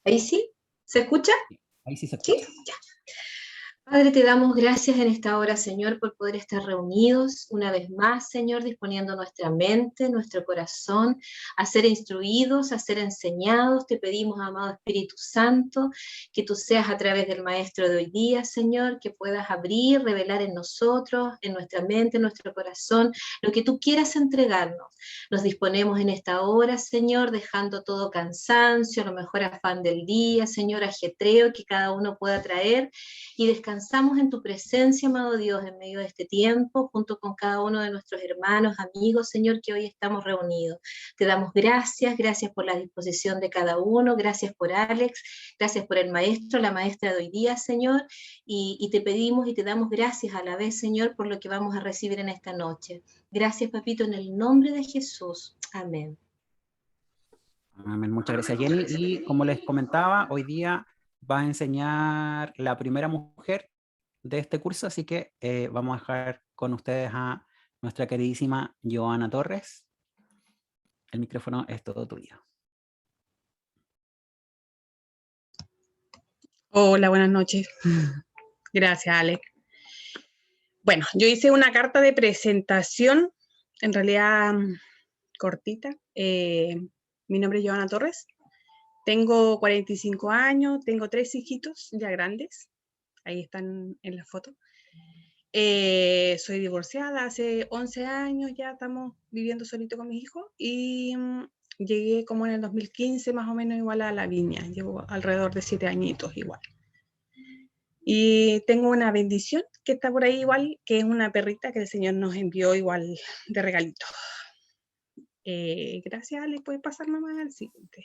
¿Ahí sí? ¿Se escucha? Ahí sí se Sí, escucha. ya. Padre, te damos gracias en esta hora, Señor, por poder estar reunidos una vez más, Señor, disponiendo nuestra mente, nuestro corazón, a ser instruidos, a ser enseñados. Te pedimos, amado Espíritu Santo, que tú seas a través del Maestro de hoy día, Señor, que puedas abrir, revelar en nosotros, en nuestra mente, en nuestro corazón, lo que tú quieras entregarnos. Nos disponemos en esta hora, Señor, dejando todo cansancio, a lo mejor afán del día, Señor, ajetreo que cada uno pueda traer y descansamos en tu presencia, amado Dios, en medio de este tiempo, junto con cada uno de nuestros hermanos, amigos, Señor, que hoy estamos reunidos. Te damos gracias, gracias por la disposición de cada uno, gracias por Alex, gracias por el maestro, la maestra de hoy día, Señor, y te pedimos y te damos gracias a la vez, Señor, por lo que vamos a recibir en esta noche. Gracias, papito, en el nombre de Jesús. Amén. Amén. Muchas gracias, Jenny. Y como les comentaba, hoy día va a enseñar la primera mujer de este curso, así que vamos a dejar con ustedes a nuestra queridísima Joana Torres. El micrófono es todo tuyo. Hola, buenas noches. Gracias, Alex. Bueno, yo hice una carta de presentación, en realidad cortita. Mi nombre es Joana Torres. Tengo 45 años, tengo 3 hijitos ya grandes. Ahí están en la foto. Soy divorciada hace 11 años, ya estamos viviendo solito con mis hijos y llegué como en el 2015 más o menos igual a La Viña. Llevo alrededor de 7 añitos igual. Y tengo una bendición que está por ahí igual, que es una perrita que el Señor nos envió igual de regalito. Gracias, Ale. ¿Puedes pasar nomás al siguiente?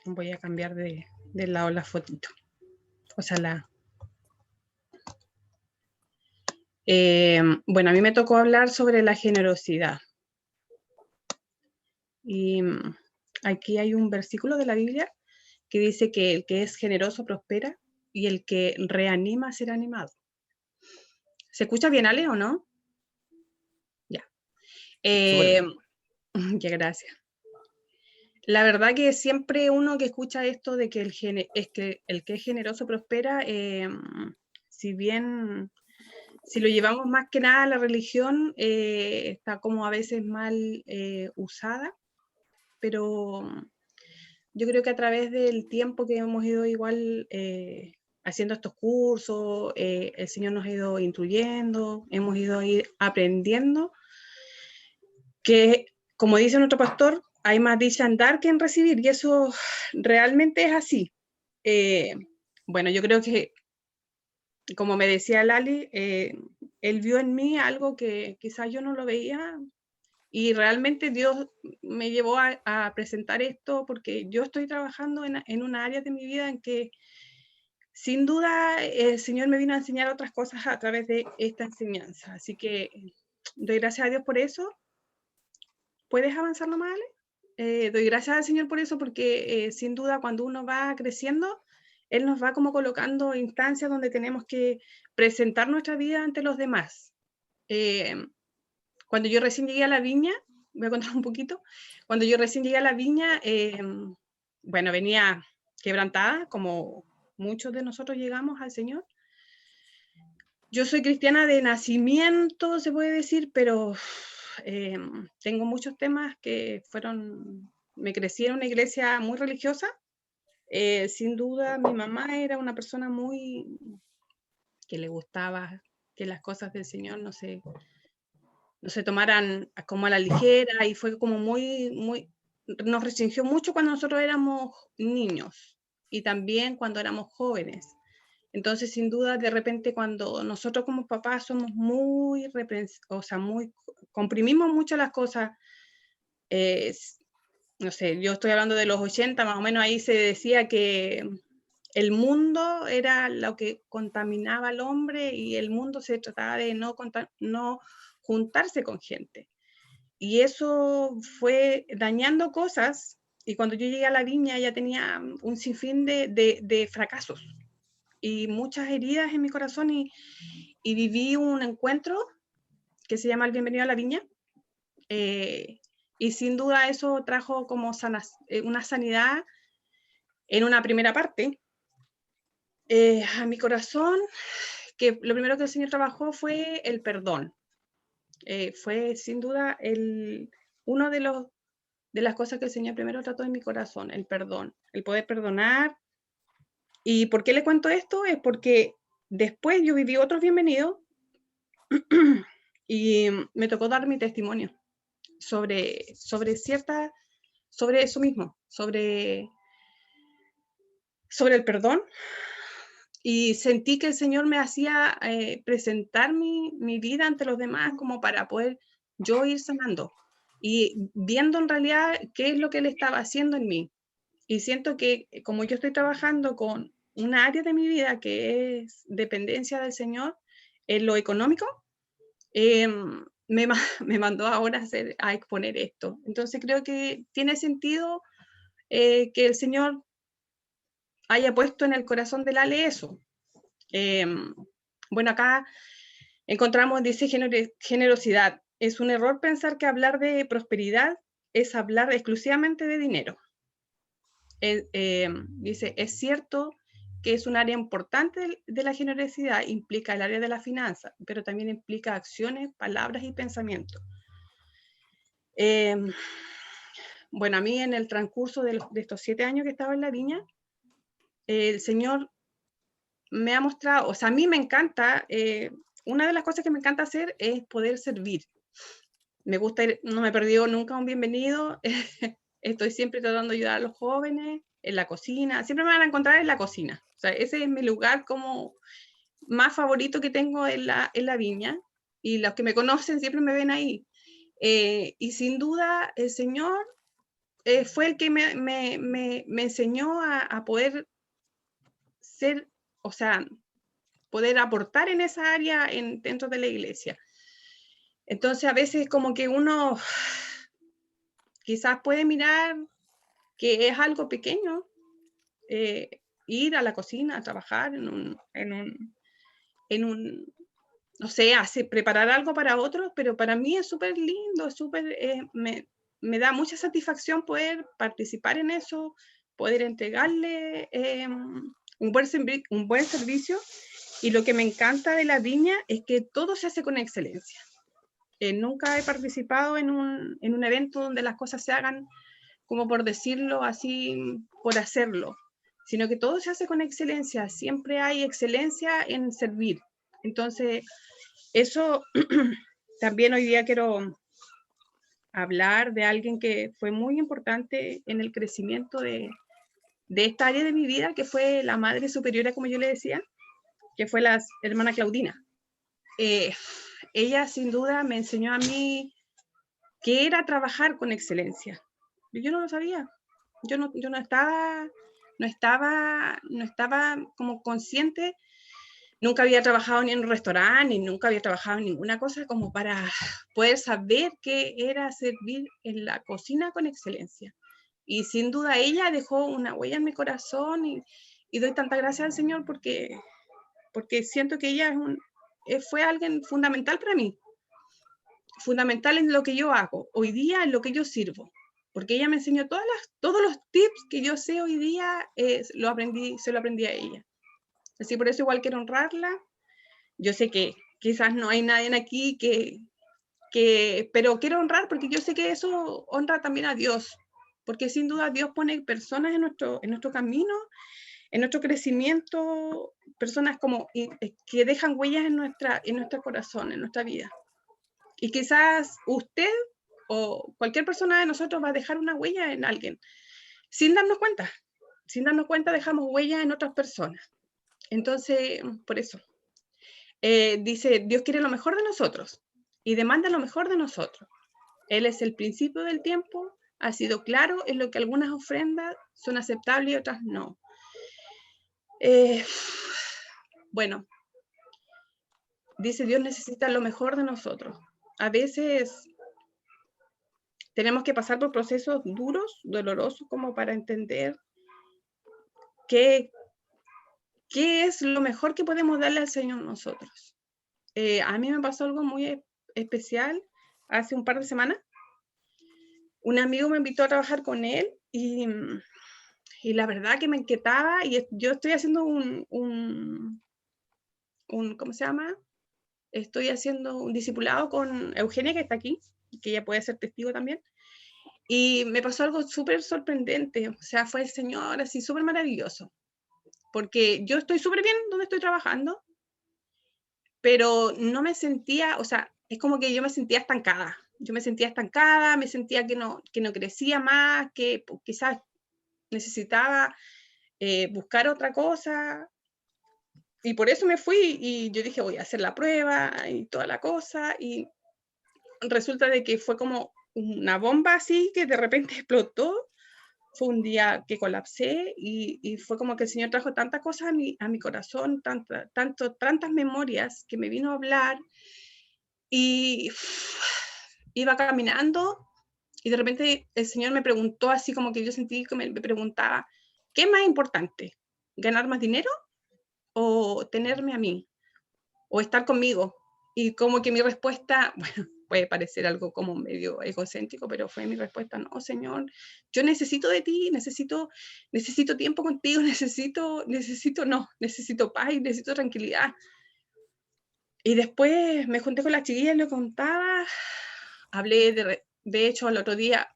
Voy a cambiar de lado la fotito. O sea, bueno, a mí me tocó hablar sobre la generosidad. Y aquí hay un versículo de la Biblia que dice que el que es generoso prospera y el que reanima será animado. ¿Se escucha bien, Ale, o no? Ya. Ya, gracias. La verdad que siempre uno que escucha esto de que el que es generoso prospera, si bien si lo llevamos más que nada a la religión, está como a veces mal usada, pero yo creo que a través del tiempo que hemos ido igual haciendo estos cursos, el Señor nos ha ido instruyendo, hemos ido aprendiendo que, como dice nuestro pastor, hay más dicha en dar que en recibir, y eso realmente es así. Bueno, yo creo que, como me decía Lali, él vio en mí algo que quizás yo no lo veía, y realmente Dios me llevó a presentar esto porque yo estoy trabajando en una área de mi vida en que sin duda el Señor me vino a enseñar otras cosas a través de esta enseñanza. Así que doy gracias a Dios por eso. ¿Puedes avanzar nomás, Ale? Doy gracias al Señor por eso, porque sin duda cuando uno va creciendo, Él nos va como colocando instancias donde tenemos que presentar nuestra vida ante los demás. Cuando yo recién llegué a La Viña, voy a contar un poquito, cuando yo recién llegué a La Viña, bueno, venía quebrantada, como muchos de nosotros llegamos al Señor. Yo soy cristiana de nacimiento, se puede decir, pero tengo muchos temas que me crecí en una iglesia muy religiosa. Sin duda, mi mamá era una persona que le gustaba que las cosas del Señor no se tomaran como a la ligera, y fue como nos restringió mucho cuando nosotros éramos niños y también cuando éramos jóvenes. Entonces, sin duda, de repente cuando nosotros como papás somos comprimimos mucho las cosas, no sé, yo estoy hablando de los 80, más o menos ahí se decía que el mundo era lo que contaminaba al hombre y el mundo se trataba de no juntarse con gente. Y eso fue dañando cosas, y cuando yo llegué a La Viña ya tenía un sinfín de fracasos y muchas heridas en mi corazón, y viví un encuentro que se llama El Bienvenido a La Viña, Y sin duda eso trajo como una sanidad en una primera parte a mi corazón, que lo primero que el Señor trabajó fue el perdón. Fue sin duda uno de las cosas que el Señor primero trató en mi corazón, el perdón, el poder perdonar. ¿Y por qué le cuento esto? Es porque después yo viví otros bienvenidos y me tocó dar mi testimonio sobre eso mismo, sobre el perdón. Y sentí que el Señor me hacía presentar mi vida ante los demás como para poder yo ir sanando y viendo en realidad qué es lo que Él estaba haciendo en mí. Y siento que como yo estoy trabajando con una área de mi vida que es dependencia del Señor en lo económico, me mandó ahora a exponer esto. Entonces creo que tiene sentido que el Señor haya puesto en el corazón del Ale eso. Bueno, acá encontramos, dice, generosidad. Es un error pensar que hablar de prosperidad es hablar exclusivamente de dinero. Dice, es cierto que es un área importante de la generosidad, implica el área de la finanza, pero también implica acciones, palabras y pensamientos. Bueno, a mí en el transcurso de estos 7 años que estaba en la viña, el Señor me ha mostrado, o sea, a mí me encanta, una de las cosas que me encanta hacer es poder servir. Me gusta ir, no me he perdido nunca un bienvenido, estoy siempre tratando de ayudar a los jóvenes, en la cocina, siempre me van a encontrar en la cocina. O sea, ese es mi lugar como más favorito que tengo en la viña, y los que me conocen siempre me ven ahí. Y sin duda el Señor fue el que me enseñó a poder ser, o sea, poder aportar en esa área dentro de la iglesia. Entonces a veces como que uno quizás puede mirar que es algo pequeño, ir a la cocina a trabajar no sé, preparar algo para otros, pero para mí es súper lindo, me da mucha satisfacción poder participar en eso, poder entregarle un buen servicio. Y lo que me encanta de la viña es que todo se hace con excelencia. Nunca he participado en un evento donde las cosas se hagan como por decirlo así, por hacerlo, sino que todo se hace con excelencia, siempre hay excelencia en servir. Entonces, eso también hoy día quiero hablar de alguien que fue muy importante en el crecimiento de esta área de mi vida, que fue la madre superiora, como yo le decía, que fue la hermana Claudina. Ella sin duda me enseñó a mí qué era trabajar con excelencia. Yo no lo sabía. Yo no estaba como consciente. Nunca había trabajado ni en un restaurante, ni nunca había trabajado en ninguna cosa como para poder saber qué era servir en la cocina con excelencia. Y sin duda ella dejó una huella en mi corazón y doy tanta gracias al Señor porque siento que ella fue alguien fundamental para mí, fundamental en lo que yo hago, hoy día en lo que yo sirvo, porque ella me enseñó todos los tips que yo sé hoy día, se lo aprendí a ella. Así por eso igual quiero honrarla. Yo sé que quizás no hay nadie aquí pero quiero honrar porque yo sé que eso honra también a Dios, porque sin duda Dios pone personas en nuestro camino, en nuestro crecimiento, personas como que dejan huellas en nuestro corazón, en nuestra vida. Y quizás usted o cualquier persona de nosotros va a dejar una huella en alguien, sin darnos cuenta. Sin darnos cuenta dejamos huellas en otras personas. Entonces, por eso, dice, Dios quiere lo mejor de nosotros y demanda lo mejor de nosotros. Él es el principio del tiempo, ha sido claro en lo que algunas ofrendas son aceptables y otras no. Bueno, dice, Dios necesita lo mejor de nosotros. A veces tenemos que pasar por procesos duros, dolorosos, como para entender qué es lo mejor que podemos darle al Señor nosotros. A mí me pasó algo muy especial hace un par de semanas. un amigo me invitó a trabajar con él y la verdad que me inquietaba y yo estoy haciendo ¿cómo se llama? Estoy haciendo un discipulado con Eugenia, que está aquí, que ella puede ser testigo también. Y me pasó algo súper sorprendente, o sea, fue el Señor así súper maravilloso, porque yo estoy súper bien donde estoy trabajando, pero no me sentía, o sea, es como que yo me sentía estancada. Yo me sentía estancada, me sentía que no crecía más, que quizás necesitaba buscar otra cosa. Y por eso me fui y yo dije, voy a hacer la prueba y toda la cosa. Y resulta de que fue como una bomba así que de repente explotó. Fue un día que colapsé y fue como que el Señor trajo tantas cosas a mi corazón, tantas memorias que me vino a hablar y iba caminando y de repente el Señor me preguntó así como que yo sentí que me preguntaba, ¿qué es más importante? ¿Ganar más dinero o tenerme a mí? ¿O estar conmigo? Y como que mi respuesta, bueno, puede parecer algo como medio egocéntrico, pero fue mi respuesta, no, Señor, yo necesito de ti, necesito tiempo contigo, necesito paz y necesito tranquilidad. Y después me junté con las chiquillas, le contaba, hablé de hecho el otro día,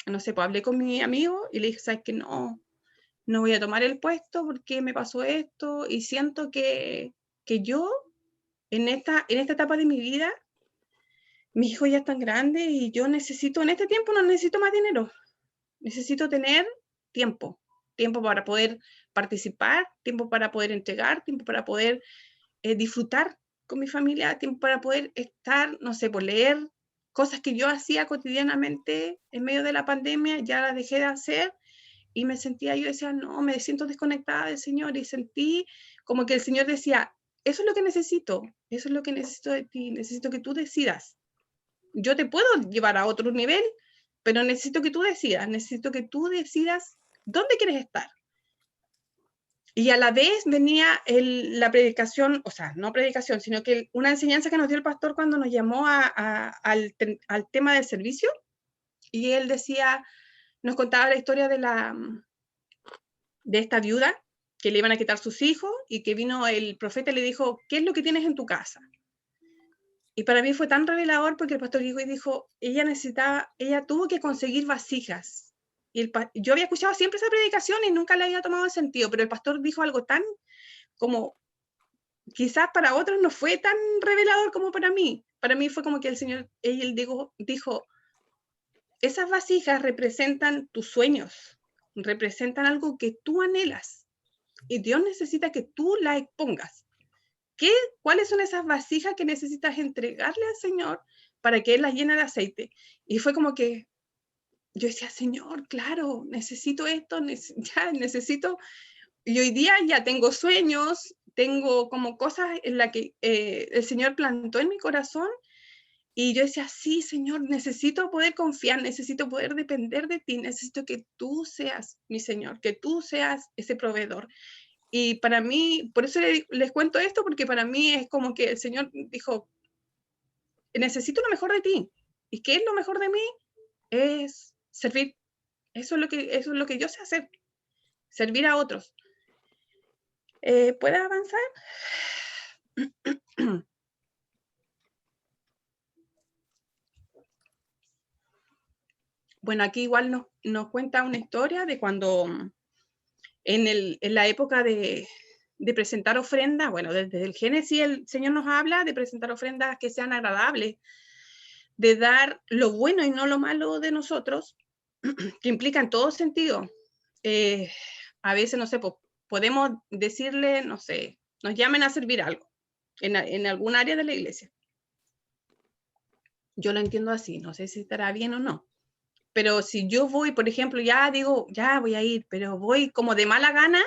no sé, pues hablé con mi amigo y le dije, ¿sabes qué? No voy a tomar el puesto porque me pasó esto y siento que yo en esta etapa de mi vida, mis hijos ya están grandes y yo necesito, en este tiempo no necesito más dinero, necesito tener tiempo, tiempo para poder participar, tiempo para poder entregar, tiempo para poder disfrutar con mi familia, tiempo para poder estar, no sé, por leer cosas que yo hacía cotidianamente en medio de la pandemia, ya las dejé de hacer y me sentía, yo decía, no, me siento desconectada del Señor y sentí como que el Señor decía, eso es lo que necesito, eso es lo que necesito de ti, necesito que tú decidas. Yo te puedo llevar a otro nivel, pero necesito que tú decidas dónde quieres estar. Y a la vez venía la predicación, o sea, no predicación, sino que una enseñanza que nos dio el pastor cuando nos llamó al tema del servicio. Y él decía, nos contaba la historia de esta viuda que le iban a quitar sus hijos y que vino el profeta y le dijo, ¿qué es lo que tienes en tu casa? Y para mí fue tan revelador porque el pastor llegó y dijo, ella tuvo que conseguir vasijas. Y yo había escuchado siempre esa predicación y nunca le había tomado el sentido, pero el pastor dijo algo tan como, quizás para otros no fue tan revelador como para mí. Para mí fue como que el Señor, él dijo, esas vasijas representan tus sueños, representan algo que tú anhelas y Dios necesita que tú la expongas. ¿Cuáles son esas vasijas que necesitas entregarle al Señor para que Él las llene de aceite? Y fue como que yo decía, Señor, claro, necesito esto, ya necesito, y hoy día ya tengo sueños, tengo como cosas en las que el Señor plantó en mi corazón, y yo decía, sí, Señor, necesito poder confiar, necesito poder depender de ti, necesito que tú seas mi Señor, que tú seas ese proveedor. Y para mí, por eso les cuento esto, porque para mí es como que el Señor dijo, necesito lo mejor de ti. ¿Y qué es lo mejor de mí? Es servir. Eso es lo que yo sé hacer, servir a otros. ¿Puedes avanzar? Bueno, aquí igual nos cuenta una historia de cuando en la época de presentar ofrendas, bueno, desde el Génesis el Señor nos habla de presentar ofrendas que sean agradables, de dar lo bueno y no lo malo de nosotros, que implica en todo sentido. A veces, no sé, podemos decirle, no sé, nos llamen a servir algo en algún área de la iglesia. Yo lo entiendo así, no sé si estará bien o no. Pero si yo voy, por ejemplo, ya digo, ya voy a ir, pero voy como de mala gana,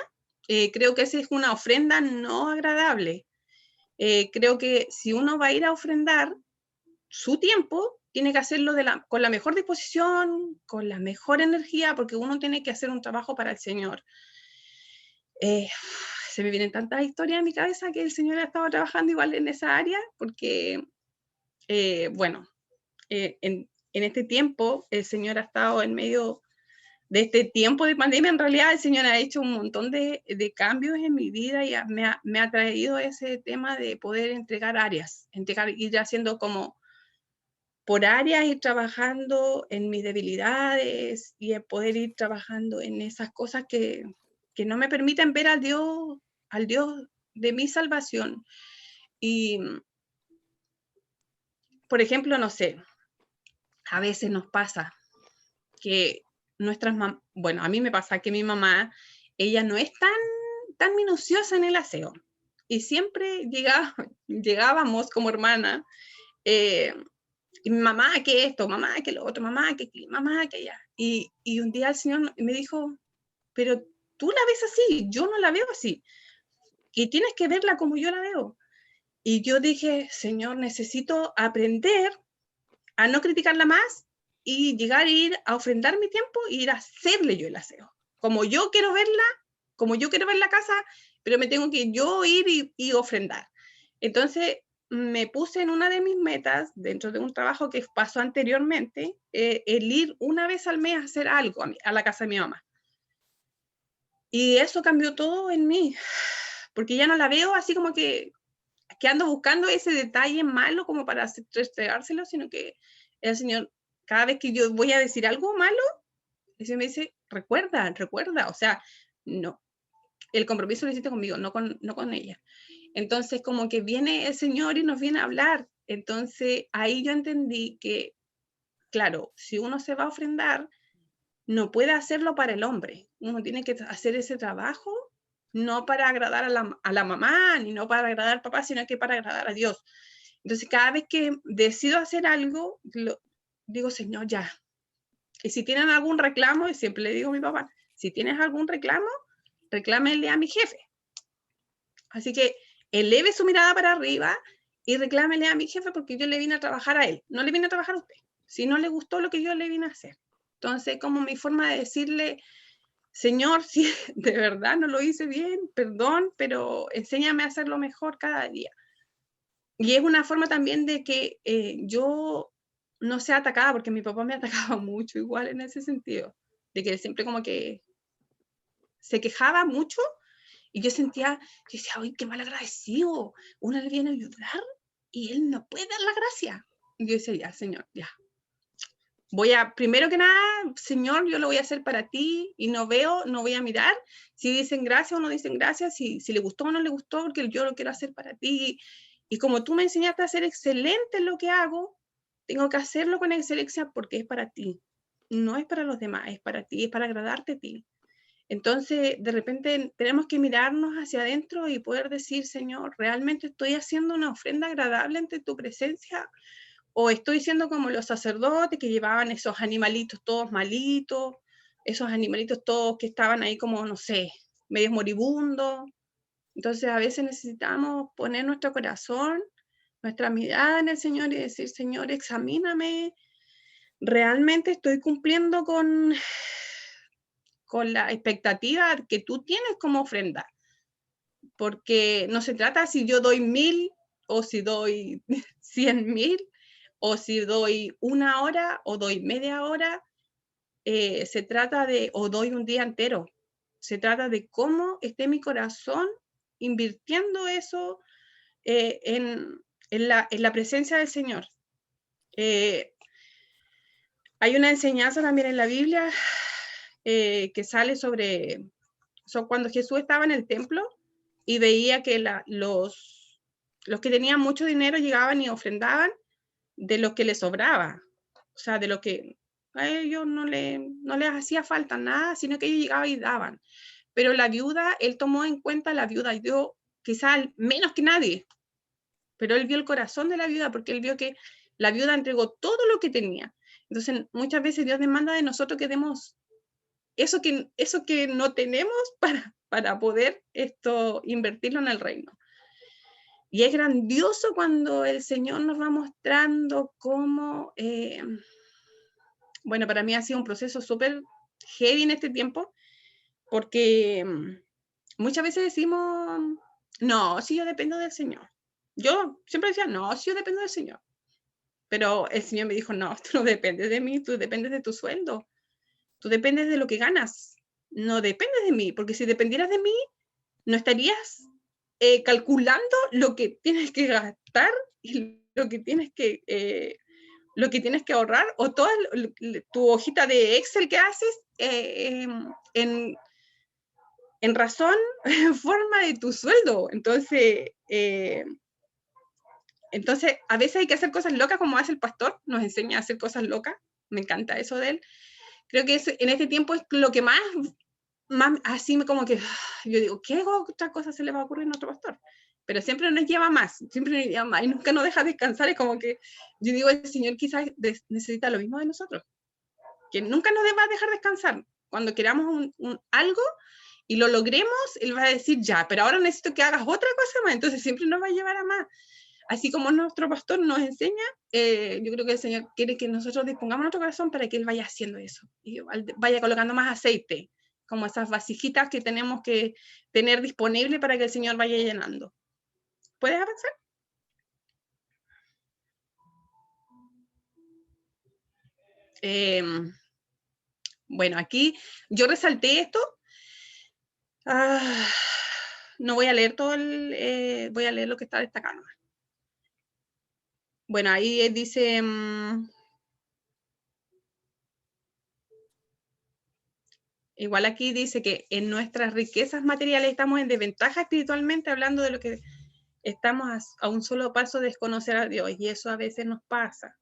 creo que esa es una ofrenda no agradable. Creo que si uno va a ir a ofrendar su tiempo, tiene que hacerlo con la mejor disposición, con la mejor energía, porque uno tiene que hacer un trabajo para el Señor. Se me vienen tantas historias en mi cabeza que el Señor ha estado trabajando igual en esa área, porque, bueno, en este tiempo el Señor ha estado en medio de este tiempo de pandemia. En realidad el Señor ha hecho un montón de cambios en mi vida y me ha traído ese tema de poder entregar áreas, ir haciendo como por áreas, ir trabajando en mis debilidades y poder ir trabajando en esas cosas que no me permiten ver al Dios de mi salvación. Y, por ejemplo, no sé, a veces nos pasa que bueno, a mí me pasa que mi mamá, ella no es tan minuciosa en el aseo. Y siempre llegábamos como hermana, y mi mamá, que esto, mamá, que lo otro, mamá, que allá. Y un día el Señor me dijo, pero tú la ves así, yo no la veo así. Y tienes que verla como yo la veo. Y yo dije, Señor, necesito aprender a no criticarla más y llegar a ir a ofrendar mi tiempo y ir a hacerle yo el aseo. Como yo quiero verla, como yo quiero ver la casa, pero me tengo que yo ir y ofrendar. Entonces me puse en una de mis metas, dentro de un trabajo que pasó anteriormente, el ir una vez al mes a hacer algo a la casa de mi mamá. Y eso cambió todo en mí, porque ya no la veo así como que ando buscando ese detalle malo como para restregárselo, sino que el Señor, cada vez que yo voy a decir algo malo, el Señor me dice, recuerda, o sea, no, el compromiso lo hiciste conmigo, no con ella. Entonces, como que viene el Señor y nos viene a hablar. Entonces, ahí yo entendí que, claro, si uno se va a ofrendar, no puede hacerlo para el hombre. Uno tiene que hacer ese trabajo no para agradar a la mamá, ni no para agradar al papá, sino que para agradar a Dios. Entonces, cada vez que decido hacer algo, digo, Señor, ya. Y si tienen algún reclamo, y siempre le digo a mi papá, si tienes algún reclamo, reclámenle a mi jefe. Así que eleve su mirada para arriba y reclámele a mi jefe porque yo le vine a trabajar a él, no le vine a trabajar a usted. Si no le gustó lo que yo le vine a hacer. Entonces, como mi forma de decirle, Señor, si de verdad no lo hice bien, perdón, pero enséñame a hacerlo mejor cada día. Y es una forma también de que yo no sea atacada, porque mi papá me atacaba mucho igual en ese sentido, de que él siempre como que se quejaba mucho y yo decía, ¡ay, qué mal agradecido! Uno le viene a ayudar y él no puede dar la gracia. Y yo decía, ya, Señor, ya. Primero que nada, Señor, yo lo voy a hacer para ti y no voy a mirar si dicen gracias o no dicen gracias, si le gustó o no le gustó, porque yo lo quiero hacer para ti. Y como tú me enseñaste a ser excelente en lo que hago, tengo que hacerlo con excelencia porque es para ti. No es para los demás, es para ti, es para agradarte a ti. Entonces, de repente tenemos que mirarnos hacia adentro y poder decir, Señor, ¿realmente estoy haciendo una ofrenda agradable ante tu presencia? ¿O estoy siendo como los sacerdotes que llevaban esos animalitos todos malitos, esos animalitos todos que estaban ahí como, no sé, medios moribundos? Entonces, a veces necesitamos poner nuestro corazón, nuestra mirada en el Señor y decir, Señor, examíname, ¿realmente estoy cumpliendo con la expectativa que tú tienes como ofrenda? Porque no se trata si yo doy 1000 o si doy 100.000 o si doy 1 hora o doy media hora, se trata o doy un día entero. Se trata de cómo esté mi corazón invirtiendo eso en la presencia del Señor. Hay una enseñanza también en la Biblia que sale sobre cuando Jesús estaba en el templo y veía que los que tenían mucho dinero llegaban y ofrendaban de lo que les sobraba, o sea, de lo que a ellos no les hacía falta nada, sino que ellos llegaban y daban. Pero la viuda, él tomó en cuenta la viuda y dio quizás menos que nadie, pero él vio el corazón de la viuda porque él vio que la viuda entregó todo lo que tenía. Entonces, muchas veces Dios demanda de nosotros que demos eso que no tenemos para poder invertirlo en el reino. Y es grandioso cuando el Señor nos va mostrando cómo, bueno, para mí ha sido un proceso súper heavy en este tiempo, porque muchas veces decimos, no, si yo dependo del Señor. Yo siempre decía, no, si yo dependo del Señor. Pero el Señor me dijo, no, tú no dependes de mí, tú dependes de tu sueldo. Tú dependes de lo que ganas. No dependes de mí, porque si dependieras de mí, no estarías calculando lo que tienes que gastar y lo que tienes que ahorrar, o toda tu hojita de Excel que haces en razón, en forma de tu sueldo. Entonces, a veces hay que hacer cosas locas como hace el pastor, nos enseña a hacer cosas locas, me encanta eso de él. Creo que en este tiempo es lo que más así como que yo digo, ¿qué otra cosa se le va a ocurrir a nuestro pastor? Pero siempre nos lleva más y nunca nos deja descansar. Es como que yo digo, el Señor quizás necesita lo mismo de nosotros, que nunca nos va a dejar descansar. Cuando queramos algo y lo logremos, Él va a decir, ya, pero ahora necesito que hagas otra cosa más, entonces siempre nos va a llevar a más. Así como nuestro pastor nos enseña, yo creo que el Señor quiere que nosotros dispongamos nuestro corazón para que Él vaya haciendo eso, y vaya colocando más aceite, como esas vasijitas que tenemos que tener disponible para que el Señor vaya llenando. ¿Puedes avanzar? Bueno, aquí yo resalté esto. No voy a leer todo voy a leer lo que está destacado. Bueno, ahí dice... igual aquí dice que en nuestras riquezas materiales estamos en desventaja espiritualmente, hablando de lo que estamos a un solo paso de desconocer a Dios, y eso a veces nos pasa.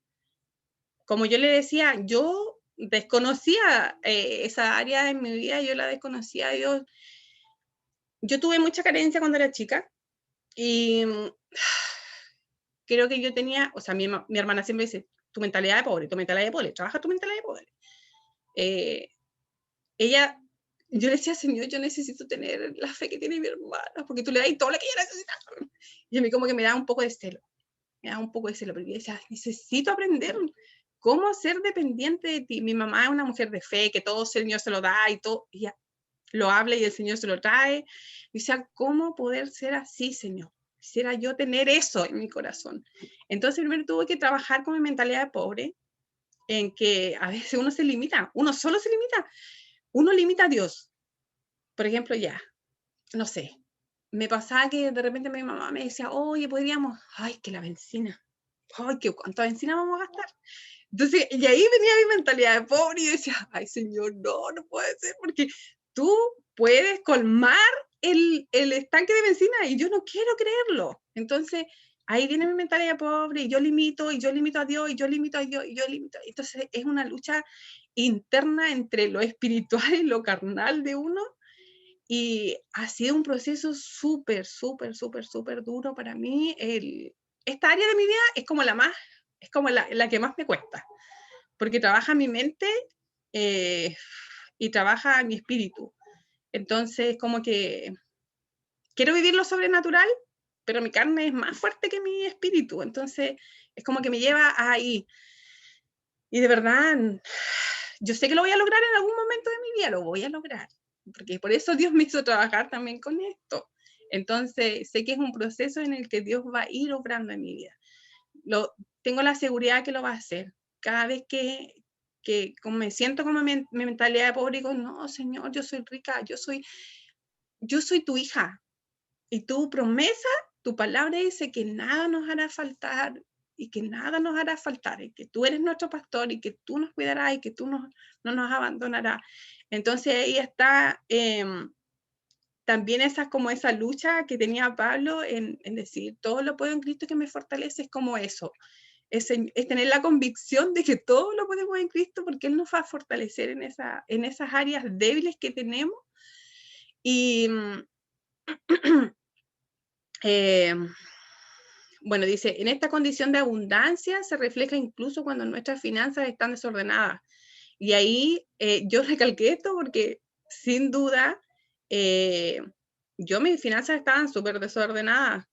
Como yo le decía, yo desconocía esa área en mi vida, yo la desconocía a Dios. Yo tuve mucha carencia cuando era chica, y creo que yo tenía, o sea, mi hermana siempre dice, tu mentalidad de pobre, trabaja tu mentalidad de pobre. Ella, yo le decía, Señor, yo necesito tener la fe que tiene mi hermana, porque tú le das todo lo que ella necesita. Y a mí como que me da un poco de celo, porque yo decía, necesito aprender cómo ser dependiente de ti. Mi mamá es una mujer de fe, que todo el Señor se lo da y todo, y ella lo habla y el Señor se lo trae. Y decía, ¿cómo poder ser así, Señor? Quisiera yo tener eso en mi corazón. Entonces primero tuve que trabajar con mi mentalidad de pobre, en que a veces uno se limita, uno solo se limita. Uno limita a Dios. Por ejemplo, ya, no sé, me pasaba que de repente mi mamá me decía, oye, podríamos, ay, que la benzina, ay, que cuánta benzina vamos a gastar. Entonces, y ahí venía mi mentalidad de pobre y yo decía, ay, Señor, no puede ser, porque tú puedes colmar el estanque de benzina y yo no quiero creerlo. Entonces, ahí viene mi mentalidad de pobre y yo limito a Dios, y yo limito a Dios, y yo limito. Entonces, es una lucha interna entre lo espiritual y lo carnal de uno, y ha sido un proceso súper, súper, súper, súper duro para mí. Esta área de mi vida es como la que más me cuesta, porque trabaja mi mente y trabaja mi espíritu. Entonces, como que quiero vivir lo sobrenatural, pero mi carne es más fuerte que mi espíritu. Entonces, es como que me lleva ahí. Y de verdad, yo sé que lo voy a lograr en algún momento de mi vida, lo voy a lograr, porque por eso Dios me hizo trabajar también con esto. Entonces, sé que es un proceso en el que Dios va a ir obrando en mi vida. Tengo la seguridad que lo va a hacer. Cada vez que como me siento como mi mentalidad de pobre, digo, no, Señor, yo soy rica, yo soy tu hija. Y tu promesa, tu palabra dice que nada nos hará faltar, y que nada nos hará faltar, y que tú eres nuestro pastor, y que tú nos cuidarás, y que tú no nos abandonarás. Entonces ahí está también esa lucha que tenía Pablo en decir, todo lo puedo en Cristo que me fortalece. Es como eso, es tener la convicción de que todo lo podemos en Cristo, porque Él nos va a fortalecer en esas áreas débiles que tenemos. Y bueno, dice, en esta condición de abundancia se refleja incluso cuando nuestras finanzas están desordenadas. Y ahí yo recalqué esto porque sin duda mis finanzas estaban súper desordenadas.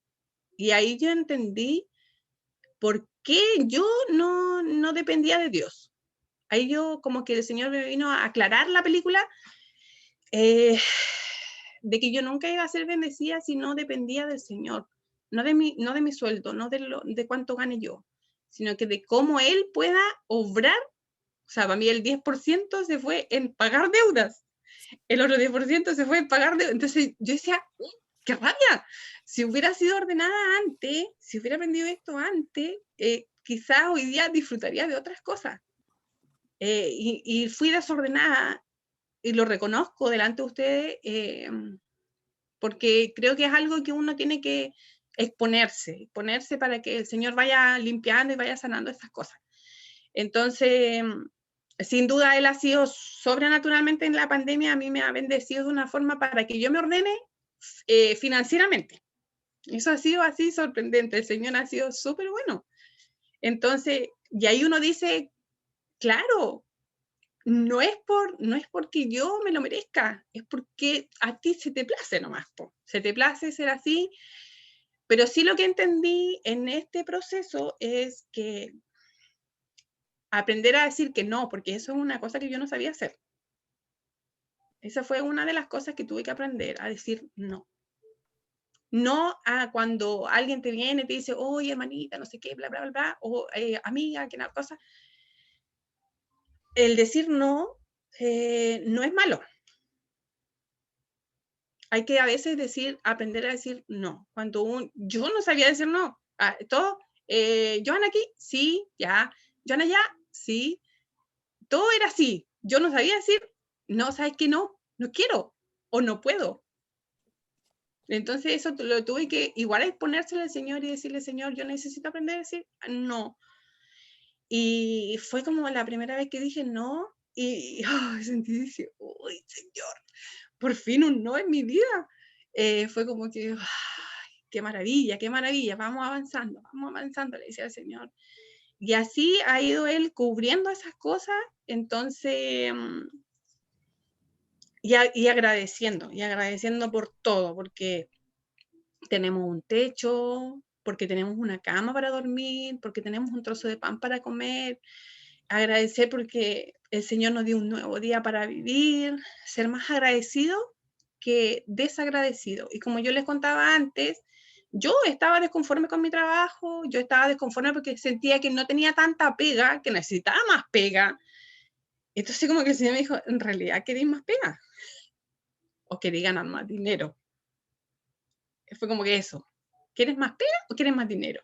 Y ahí yo entendí por qué yo no dependía de Dios. Ahí yo como que el Señor me vino a aclarar la película de que yo nunca iba a ser bendecida si no dependía del Señor. No de mi sueldo, no de cuánto gane yo, sino que de cómo Él pueda obrar. O sea, para mí el 10% se fue en pagar deudas, el otro 10% se fue en pagar deudas. Entonces yo decía, ¡qué rabia! Si hubiera sido ordenada antes, si hubiera aprendido esto antes, quizás hoy día disfrutaría de otras cosas. Y fui desordenada, y lo reconozco delante de ustedes, porque creo que es algo que uno tiene que exponerse para que el Señor vaya limpiando y vaya sanando estas cosas. Entonces, sin duda, Él ha sido sobrenaturalmente en la pandemia, a mí me ha bendecido de una forma para que yo me ordene financieramente. Eso ha sido así sorprendente, el Señor ha sido súper bueno. Entonces, y ahí uno dice, claro, no es porque yo me lo merezca, es porque a ti se te place nomás, se te place ser así. Pero sí lo que entendí en este proceso es que aprender a decir que no, porque eso es una cosa que yo no sabía hacer. Esa fue una de las cosas que tuve que aprender, a decir no. No a cuando alguien te viene y te dice, oye, hermanita, no sé qué, bla, bla, bla, bla, o amiga, que nada cosa. El decir no no es malo. Hay que a veces aprender a decir no. Cuando yo no sabía decir no. Todo, Joana aquí, sí, ya. Joana allá, sí. Todo era así. Yo no sabía decir, no, ¿sabes qué? No quiero o no puedo. Entonces eso lo tuve que igual exponérselo al Señor y decirle, Señor, yo necesito aprender a decir no. Y fue como la primera vez que dije no y sentí, dije, uy, Señor, por fin un no en mi vida. Fue como que, qué maravilla, vamos avanzando, le decía al Señor. Y así ha ido Él cubriendo esas cosas, entonces, y agradeciendo por todo, porque tenemos un techo, porque tenemos una cama para dormir, porque tenemos un trozo de pan para comer. Agradecer porque el Señor nos dio un nuevo día para vivir, ser más agradecido que desagradecido. Y como yo les contaba antes, yo estaba desconforme con mi trabajo, yo estaba desconforme porque sentía que no tenía tanta pega, que necesitaba más pega. Entonces como que el Señor me dijo, ¿en realidad queréis más pega? ¿O queréis ganar más dinero? Fue como que eso, ¿quieres más pega o quieres más dinero?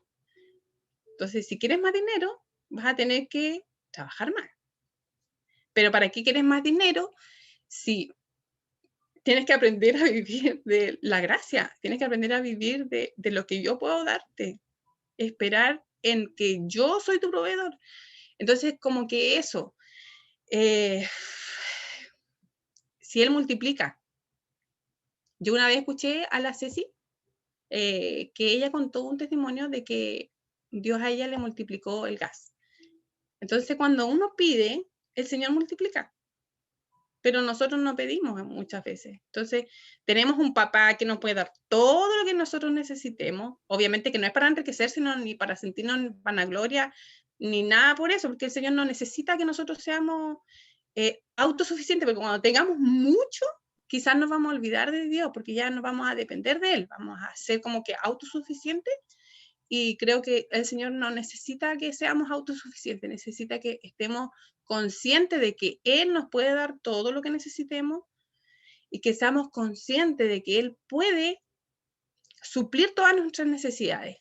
Entonces, si quieres más dinero, vas a tener que trabajar más. Pero ¿para qué quieres más dinero si tienes que aprender a vivir de la gracia? Tienes que aprender a vivir de lo que yo puedo darte. Esperar en que yo soy tu proveedor. Entonces, como que eso, si Él multiplica. Yo una vez escuché a la Ceci que ella contó un testimonio de que Dios a ella le multiplicó el gas. Entonces, cuando uno pide, el Señor multiplica. Pero nosotros no pedimos muchas veces. Entonces, tenemos un papá que nos puede dar todo lo que nosotros necesitemos. Obviamente que no es para enriquecerse, ni para sentirnos en vanagloria, ni nada por eso, porque el Señor no necesita que nosotros seamos autosuficientes, porque cuando tengamos mucho, quizás nos vamos a olvidar de Dios, porque ya no vamos a depender de Él, vamos a ser como que autosuficientes. Y creo que el Señor no necesita que seamos autosuficientes, necesita que estemos conscientes de que Él nos puede dar todo lo que necesitemos y que seamos conscientes de que Él puede suplir todas nuestras necesidades.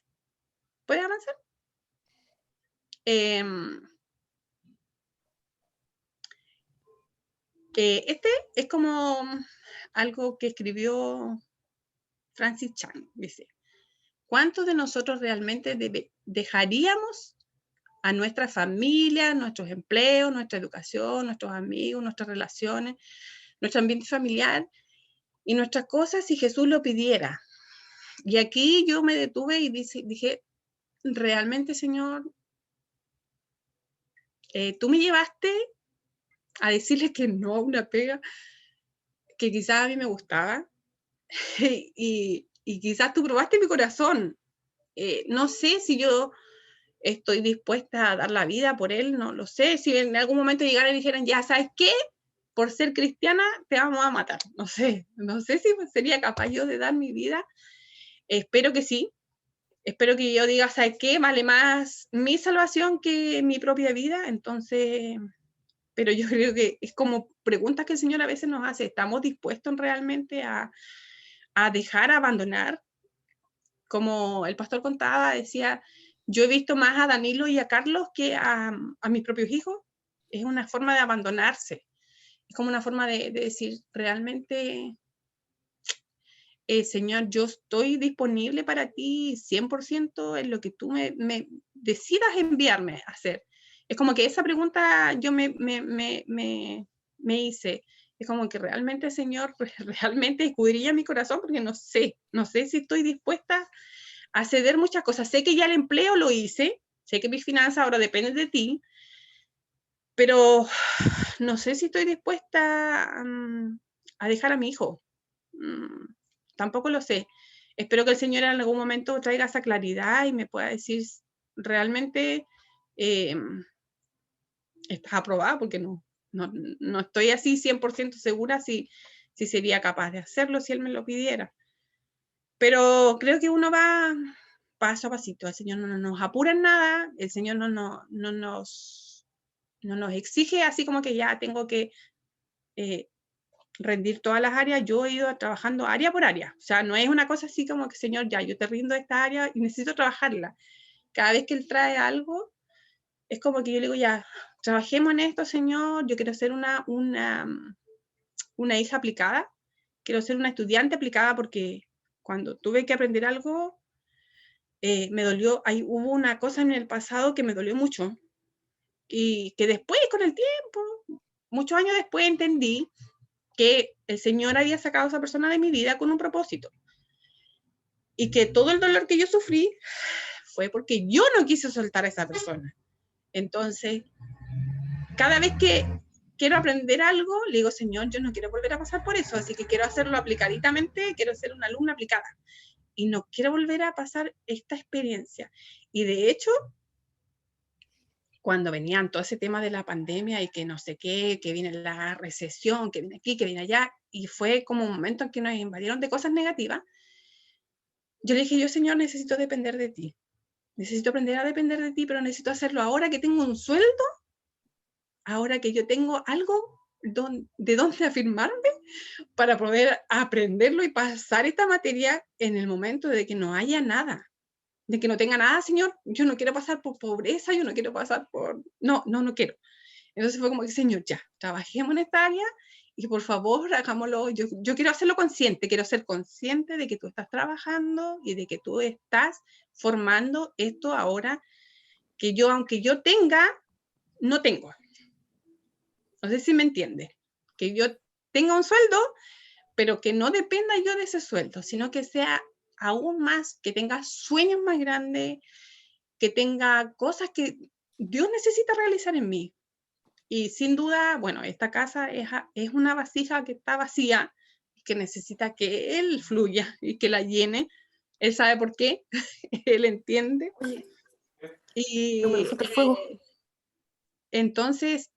¿Puede avanzar? Este es como algo que escribió Francis Chan, dice, ¿cuántos de nosotros realmente dejaríamos a nuestra familia, nuestros empleos, nuestra educación, nuestros amigos, nuestras relaciones, nuestro ambiente familiar y nuestras cosas si Jesús lo pidiera? Y aquí yo me detuve y dije, realmente, Señor, tú me llevaste a decirle que no a una pega que quizás a mí me gustaba y quizás tú probaste mi corazón. No sé si yo estoy dispuesta a dar la vida por él, no lo sé. Si en algún momento llegaran y dijeran, ya, ¿sabes qué? Por ser cristiana te vamos a matar. No sé si sería capaz yo de dar mi vida. Espero que sí, espero que yo diga, ¿sabes qué? Vale más mi salvación que mi propia vida. Entonces, pero yo creo que es como preguntas que el Señor a veces nos hace. ¿Estamos dispuestos realmente a dejar, a abandonar? Como el pastor contaba, decía, yo he visto más a Danilo y a Carlos que a mis propios hijos. Es una forma de abandonarse. Es como una forma de decir, realmente, Señor, yo estoy disponible para ti 100% en lo que tú me decidas enviarme a hacer. Es como que esa pregunta yo me hice. Es como que realmente, Señor, realmente escudriña mi corazón, porque no sé si estoy dispuesta a ceder muchas cosas. Sé que ya el empleo lo hice, sé que mis finanzas ahora dependen de ti, pero no sé si estoy dispuesta a dejar a mi hijo. Tampoco lo sé. Espero que el Señor en algún momento traiga esa claridad y me pueda decir realmente estás aprobada, porque no estoy así 100% segura si sería capaz de hacerlo si Él me lo pidiera. Pero creo que uno va paso a pasito. El Señor no nos apura en nada, el Señor no nos exige así como que ya tengo que rendir todas las áreas. Yo he ido trabajando área por área. O sea, no es una cosa así como que, Señor, ya, yo te rindo esta área y necesito trabajarla. Cada vez que Él trae algo, es como que yo le digo, ya, trabajemos en esto, Señor. Yo quiero ser una hija aplicada. Quiero ser una estudiante aplicada, porque cuando tuve que aprender algo, me dolió. Hubo una cosa en el pasado que me dolió mucho y que después, con el tiempo, muchos años después, entendí que el Señor había sacado a esa persona de mi vida con un propósito, y que todo el dolor que yo sufrí fue porque yo no quise soltar a esa persona. Entonces, cada vez que quiero aprender algo, le digo, Señor, yo no quiero volver a pasar por eso, así que quiero hacerlo aplicaditamente, quiero ser una alumna aplicada, y no quiero volver a pasar esta experiencia. Y de hecho, cuando venían todo ese tema de la pandemia y que no sé qué, que viene la recesión, que viene aquí, que viene allá, y fue como un momento en que nos invadieron de cosas negativas, yo le dije, yo, Señor, necesito depender de ti. Necesito aprender a depender de ti, pero necesito hacerlo ahora que tengo un sueldo, ahora que yo tengo algo de dónde afirmarme para poder aprenderlo y pasar esta materia en el momento de que no haya nada. De que no tenga nada, Señor. Yo no quiero pasar por pobreza, yo no quiero pasar por... No quiero. Entonces fue como que, Señor, ya, trabajemos en esta área y por favor hagámoslo. Yo quiero hacerlo consciente, quiero ser consciente de que tú estás trabajando y de que tú estás formando esto ahora que yo, aunque yo tenga, no tengo. No sé si me entiende. Que yo tenga un sueldo, pero que no dependa yo de ese sueldo, sino que sea aún más, que tenga sueños más grandes, que tenga cosas que Dios necesita realizar en mí. Y sin duda, bueno, esta casa es una vasija que está vacía, que necesita que Él fluya y que la llene. Él sabe por qué, Él entiende. Y entonces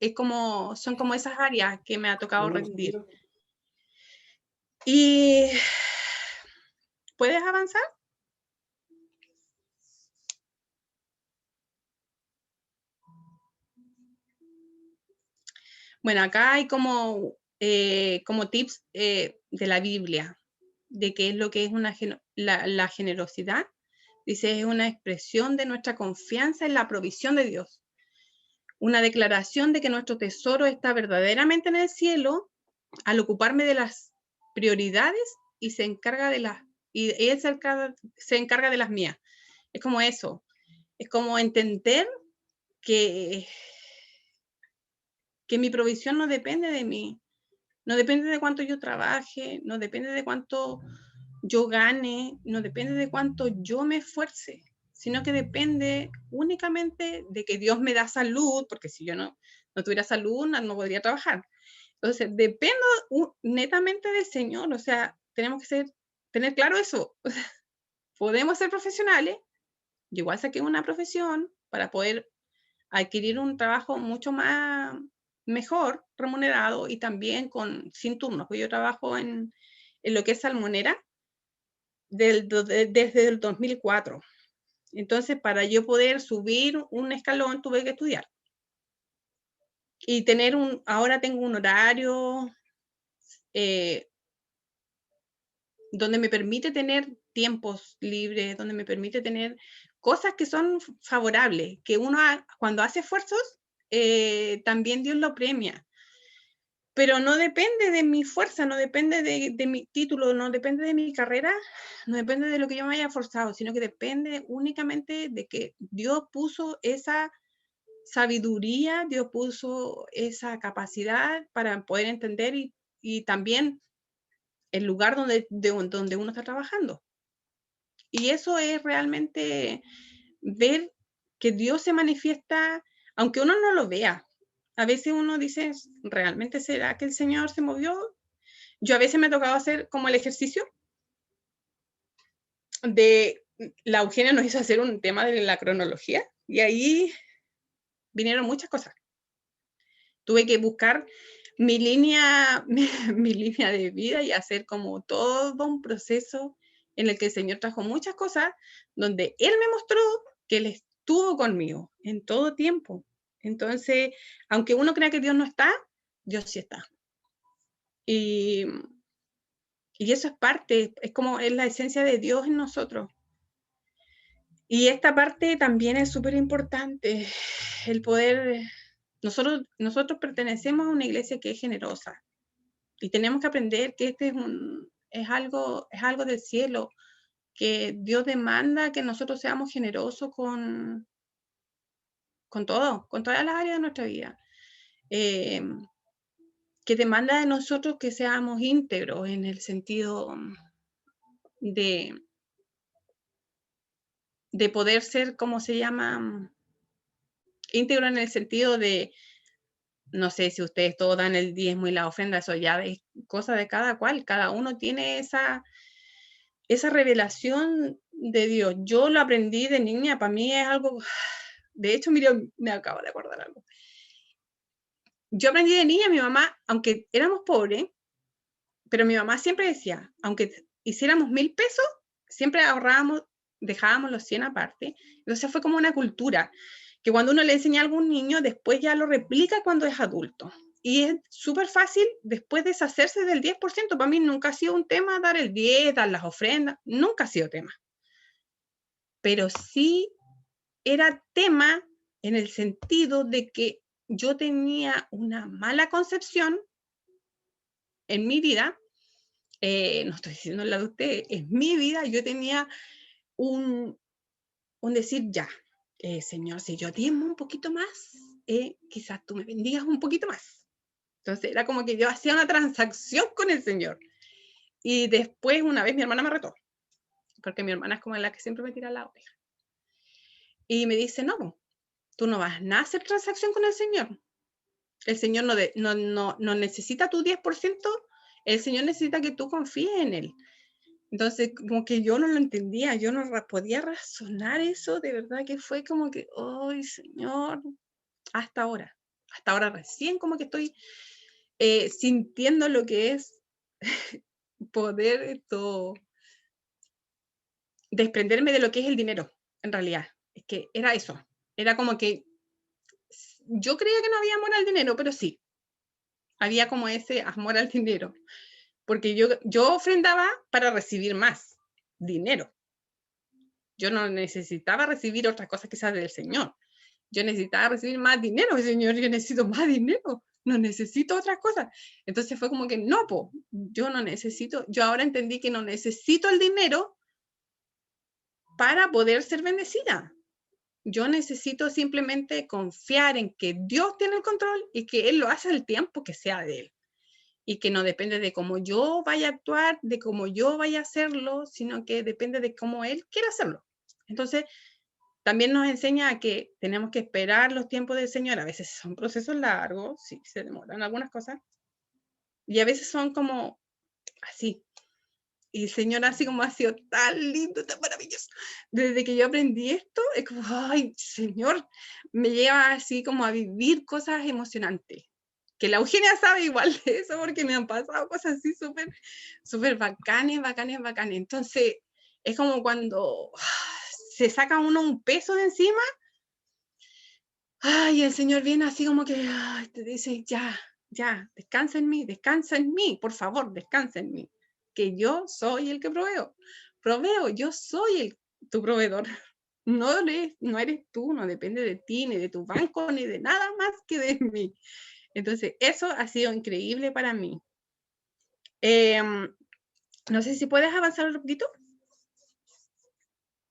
son como esas áreas que me ha tocado rendir. ¿Y puedes avanzar? Bueno, acá hay como tips de la Biblia, de qué es lo que es la generosidad. Dice, es una expresión de nuestra confianza en la provisión de Dios. Una declaración de que nuestro tesoro está verdaderamente en el cielo al ocuparme de las prioridades y se encarga de él se encarga de las mías. Es como eso. Es como entender que mi provisión no depende de mí, no depende de cuánto yo trabaje, no depende de cuánto yo gane, no depende de cuánto yo me esfuerce, sino que depende únicamente de que Dios me da salud, porque si yo no tuviera salud, no podría trabajar. Entonces, dependo netamente del Señor. O sea, tenemos que tener claro eso. Podemos ser profesionales. Yo igual saqué una profesión para poder adquirir un trabajo mucho más mejor remunerado y también sin turnos, porque yo trabajo en lo que es salmonera desde el 2004. Entonces, para yo poder subir un escalón, tuve que estudiar. Y ahora tengo un horario donde me permite tener tiempos libres, donde me permite tener cosas que son favorables, que uno cuando hace esfuerzos, también Dios lo premia. Pero no depende de mi fuerza, no depende de mi título, no depende de mi carrera, no depende de lo que yo me haya forzado, sino que depende únicamente de que Dios puso esa sabiduría, Dios puso esa capacidad para poder entender y también el lugar donde uno está trabajando. Y eso es realmente ver que Dios se manifiesta, aunque uno no lo vea. A veces uno dice, ¿realmente será que el Señor se movió? Yo a veces me ha tocado hacer como el ejercicio la Eugenia nos hizo hacer un tema de la cronología y ahí vinieron muchas cosas. Tuve que buscar mi línea de vida y hacer como todo un proceso en el que el Señor trajo muchas cosas, donde Él me mostró que Él estuvo conmigo en todo tiempo. Entonces, aunque uno crea que Dios no está, Dios sí está. Y eso es parte, es la esencia de Dios en nosotros. Y esta parte también es súper importante, el poder. Nosotros pertenecemos a una iglesia que es generosa y tenemos que aprender que es algo del cielo, que Dios demanda que nosotros seamos generosos con todo, con todas las áreas de nuestra vida. Que demanda de nosotros que seamos íntegros en el sentido de poder ser, ¿cómo se llama? Íntegro en el sentido de, no sé si ustedes todos dan el diezmo y la ofrenda, eso ya es cosa de cada cual, cada uno tiene esa revelación de Dios. Yo lo aprendí de niña, para mí es algo, de hecho, mira, me acabo de acordar algo. Yo aprendí de niña, mi mamá, aunque éramos pobres, pero mi mamá siempre decía, aunque hiciéramos 1,000 pesos, siempre ahorrábamos, dejábamos los 100 aparte. Entonces fue como una cultura, que cuando uno le enseña a algún niño, después ya lo replica cuando es adulto. Y es súper fácil después deshacerse del 10%. Para mí nunca ha sido un tema dar el 10, dar las ofrendas, nunca ha sido tema. Pero sí era tema en el sentido de que yo tenía una mala concepción en mi vida, no estoy diciendo la de usted, en mi vida yo tenía un decir ya, Señor, si yo diezmo un poquito más, quizás tú me bendigas un poquito más. Entonces era como que yo hacía una transacción con el Señor. Y después una vez mi hermana me retó, porque mi hermana es como la que siempre me tira la oreja. Y me dice, no, tú no vas a hacer transacción con el Señor. El Señor no necesita tu 10%, el Señor necesita que tú confíes en Él. Entonces, como que yo no lo entendía, yo no podía razonar eso, de verdad que fue como que, ¡ay, Señor! Hasta ahora recién como que estoy sintiendo lo que es poder desprenderme de lo que es el dinero, en realidad. Es que era eso, era como que yo creía que no había amor al dinero, pero sí, había como ese amor al dinero, porque yo ofrendaba para recibir más dinero. Yo no necesitaba recibir otras cosas quizás del Señor. Yo necesitaba recibir más dinero, Señor, yo necesito más dinero, no necesito otras cosas. Entonces fue como que no, yo no necesito, yo ahora entendí que no necesito el dinero para poder ser bendecida. Yo necesito simplemente confiar en que Dios tiene el control y que Él lo hace al tiempo que sea de Él. Y que no depende de cómo yo vaya a actuar, de cómo yo vaya a hacerlo, sino que depende de cómo Él quiera hacerlo. Entonces, también nos enseña a que tenemos que esperar los tiempos del Señor. A veces son procesos largos, sí, se demoran algunas cosas. Y a veces son como así. Y el Señor así como ha sido tan lindo, tan maravilloso. Desde que yo aprendí esto, es como, ay, Señor, me lleva así como a vivir cosas emocionantes. Que la Eugenia sabe igual de eso, porque me han pasado cosas así súper bacanes. Entonces, es como cuando se saca uno un peso de encima. Ay, el Señor viene así como que ay, te dice, ya, descansa en mí, por favor, descansa en mí, que yo soy el que proveo, yo soy tu proveedor. No eres tú, no depende de ti, ni de tu banco, ni de nada más que de mí. Entonces, eso ha sido increíble para mí. No sé si puedes avanzar un poquito,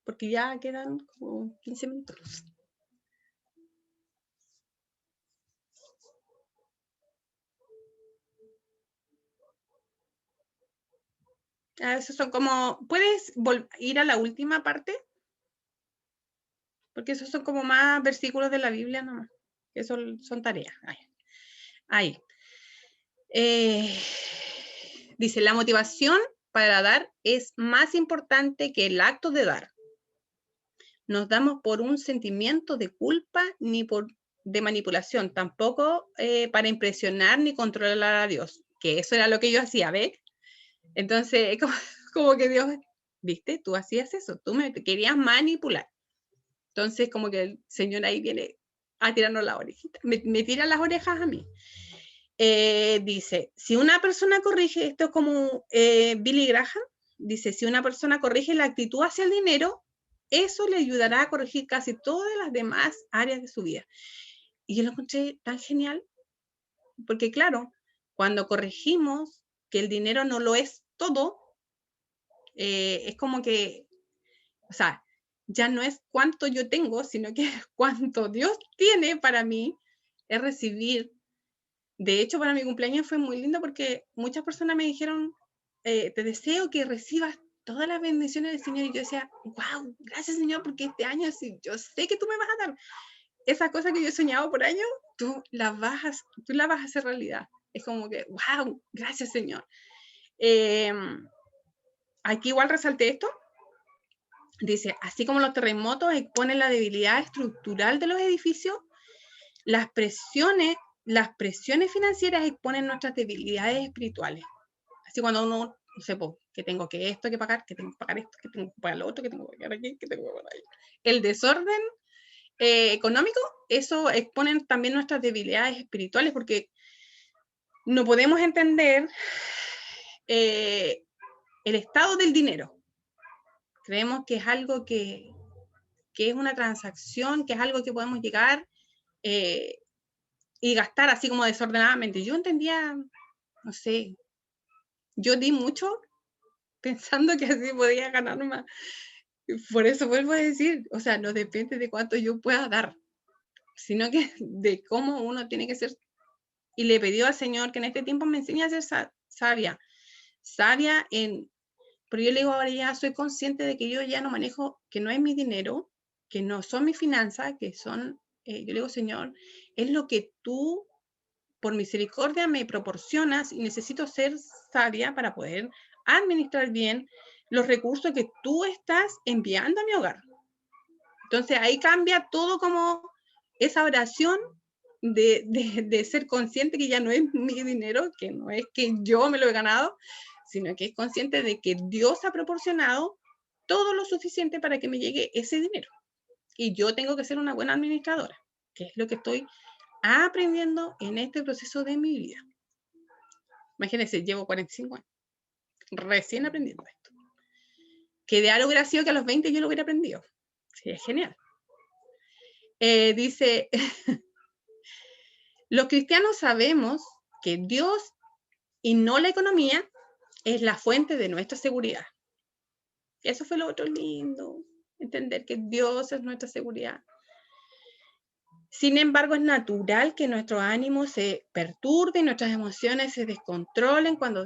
porque ya quedan como 15 minutos. Esos son como, ¿puedes ir a la última parte? Porque esos son como más versículos de la Biblia nomás, que son tareas. Ahí. Dice, la motivación para dar es más importante que el acto de dar. Nos damos por un sentimiento de culpa ni de manipulación, tampoco para impresionar ni controlar a Dios, que eso era lo que yo hacía, ¿ves? Entonces, como que Dios, ¿viste? Tú hacías eso, tú me querías manipular. Entonces, como que el Señor ahí viene a tirarnos la orejita, me tira las orejas a mí. Dice, si una persona corrige, esto es como Billy Graham, dice, si una persona corrige la actitud hacia el dinero, eso le ayudará a corregir casi todas las demás áreas de su vida. Y yo lo encontré tan genial, porque claro, cuando corregimos que el dinero no lo es todo, es como que, o sea, ya no es cuánto yo tengo, sino que cuánto Dios tiene para mí, es recibir. De hecho, para mi cumpleaños fue muy lindo porque muchas personas me dijeron, te deseo que recibas todas las bendiciones del Señor. Y yo decía, wow, gracias Señor, porque este año sí, yo sé que tú me vas a dar. Esa cosa que yo he soñado por años, tú la vas a hacer realidad. Es como que, wow, gracias Señor. Aquí igual resalté esto. Dice, así como los terremotos exponen la debilidad estructural de los edificios, las presiones financieras exponen nuestras debilidades espirituales. Así cuando uno, no sé, que tengo que esto que pagar, que tengo que pagar esto, que tengo que pagar lo otro, que tengo que pagar aquí, que tengo que pagar ahí. El desorden económico, eso exponen también nuestras debilidades espirituales, porque no podemos entender el estado del dinero. Creemos que es algo que es una transacción, que es algo que podemos llegar y gastar así como desordenadamente. Yo entendía, no sé, yo di mucho pensando que así podía ganar más. Por eso vuelvo a decir, o sea, no depende de cuánto yo pueda dar, sino que de cómo uno tiene que ser. Y le pedí al Señor que en este tiempo me enseñe a ser sabia pero yo le digo ahora ya soy consciente de que yo ya no manejo, que no es mi dinero, que no son mis finanzas, que son, yo le digo Señor, es lo que tú por misericordia me proporcionas y necesito ser sabia para poder administrar bien los recursos que tú estás enviando a mi hogar. Entonces ahí cambia todo como esa oración de ser consciente que ya no es mi dinero, que no es que yo me lo he ganado, sino que es consciente de que Dios ha proporcionado todo lo suficiente para que me llegue ese dinero. Y yo tengo que ser una buena administradora, que es lo que estoy aprendiendo en este proceso de mi vida. Imagínense, llevo 45 años, recién aprendiendo esto. Que de algo hubiera sido que a los 20 yo lo hubiera aprendido. Sí, es genial. Dice, los cristianos sabemos que Dios y no la economía es la fuente de nuestra seguridad. Eso fue lo otro lindo, entender que Dios es nuestra seguridad. Sin embargo, es natural que nuestro ánimo se perturbe y nuestras emociones se descontrolen cuando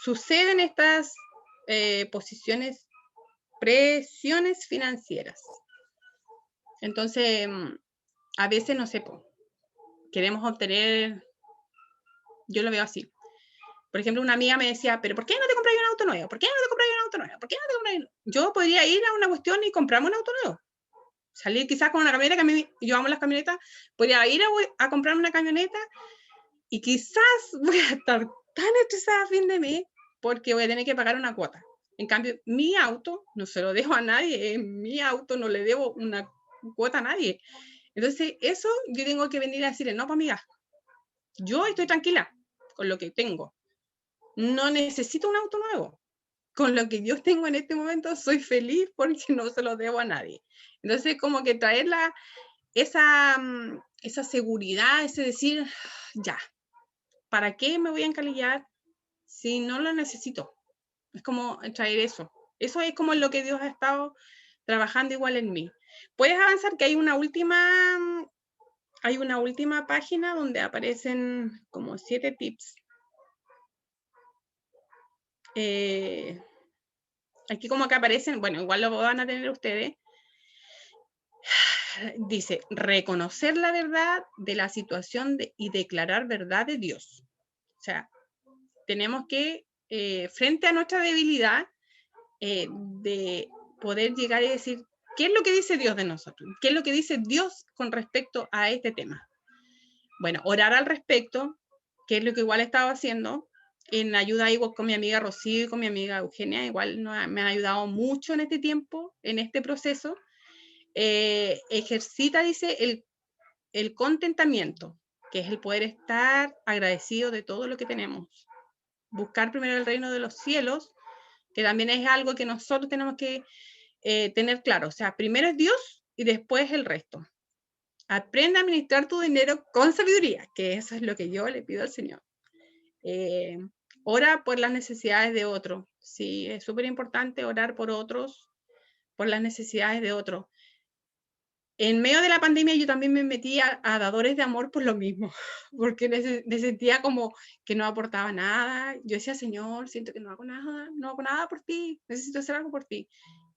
suceden estas presiones financieras. Entonces, a veces, no sé, queremos obtener, yo lo veo así. Por ejemplo, una amiga me decía, pero ¿por qué no te compras un auto nuevo? ¿Por qué no te compras un auto nuevo? ¿Por qué no te compras un... Yo podría ir a una cuestión y comprarme un auto nuevo. Salir quizás con una camioneta, que a mí, yo amo las camionetas, podría ir a comprarme una camioneta y quizás voy a estar tan estresada a fin de mes porque voy a tener que pagar una cuota. En cambio, mi auto no se lo dejo a nadie, en mi auto no le debo una cuota a nadie. Entonces, eso yo tengo que venir a decirle, no, pues amiga, yo estoy tranquila con lo que tengo. No necesito un auto nuevo. Con lo que yo tengo en este momento soy feliz porque no se lo debo a nadie. Entonces, como que traer esa seguridad, ese decir, ya, ¿para qué me voy a encalillar si no lo necesito? Es como traer eso. Eso es como lo que Dios ha estado trabajando igual en mí. Puedes avanzar que hay una última página donde aparecen como 7 tips. Aquí como que aparecen, bueno, igual lo van a tener ustedes. Dice, reconocer la verdad de la situación y declarar verdad de Dios. O sea, tenemos que, frente a nuestra debilidad, de poder llegar y decir, ¿qué es lo que dice Dios de nosotros? ¿Qué es lo que dice Dios con respecto a este tema? Bueno, orar al respecto, que es lo que igual he estado haciendo, en ayuda igual con mi amiga Rocío y con mi amiga Eugenia, igual me han ayudado mucho en este tiempo, en este proceso. Ejercita, dice, el contentamiento, que es el poder estar agradecido de todo lo que tenemos. Buscar primero el reino de los cielos, que también es algo que nosotros tenemos que tener claro. O sea, primero es Dios y después el resto. Aprende a administrar tu dinero con sabiduría, que eso es lo que yo le pido al Señor. Ora por las necesidades de otros. Sí, es súper importante orar por otros, por las necesidades de otros. En medio de la pandemia yo también me metí a dadores de amor por lo mismo, porque me sentía como que no aportaba nada. Yo decía, Señor, siento que no hago nada por ti, necesito hacer algo por ti.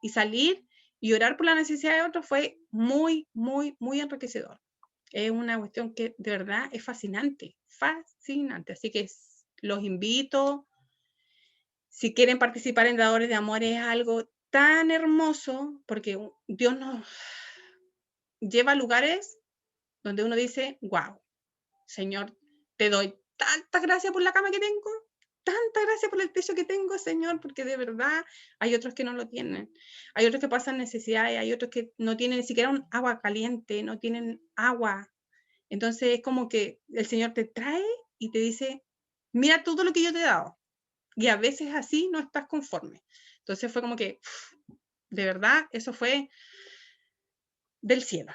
Y salir y orar por la necesidad de otros fue muy, muy, muy enriquecedor. Es una cuestión que de verdad es fascinante, fascinante. Así que los invito. Si quieren participar en dadores de amor es algo tan hermoso, porque Dios nos lleva a lugares donde uno dice, wow, Señor, te doy tanta gracia por la cama que tengo, tanta gracia por el techo que tengo, Señor, porque de verdad hay otros que no lo tienen. Hay otros que pasan necesidades, hay otros que no tienen ni siquiera un agua caliente, no tienen agua. Entonces es como que el Señor te trae y te dice, mira todo lo que yo te he dado. Y a veces así no estás conforme. Entonces fue como que, de verdad, eso fue del cielo.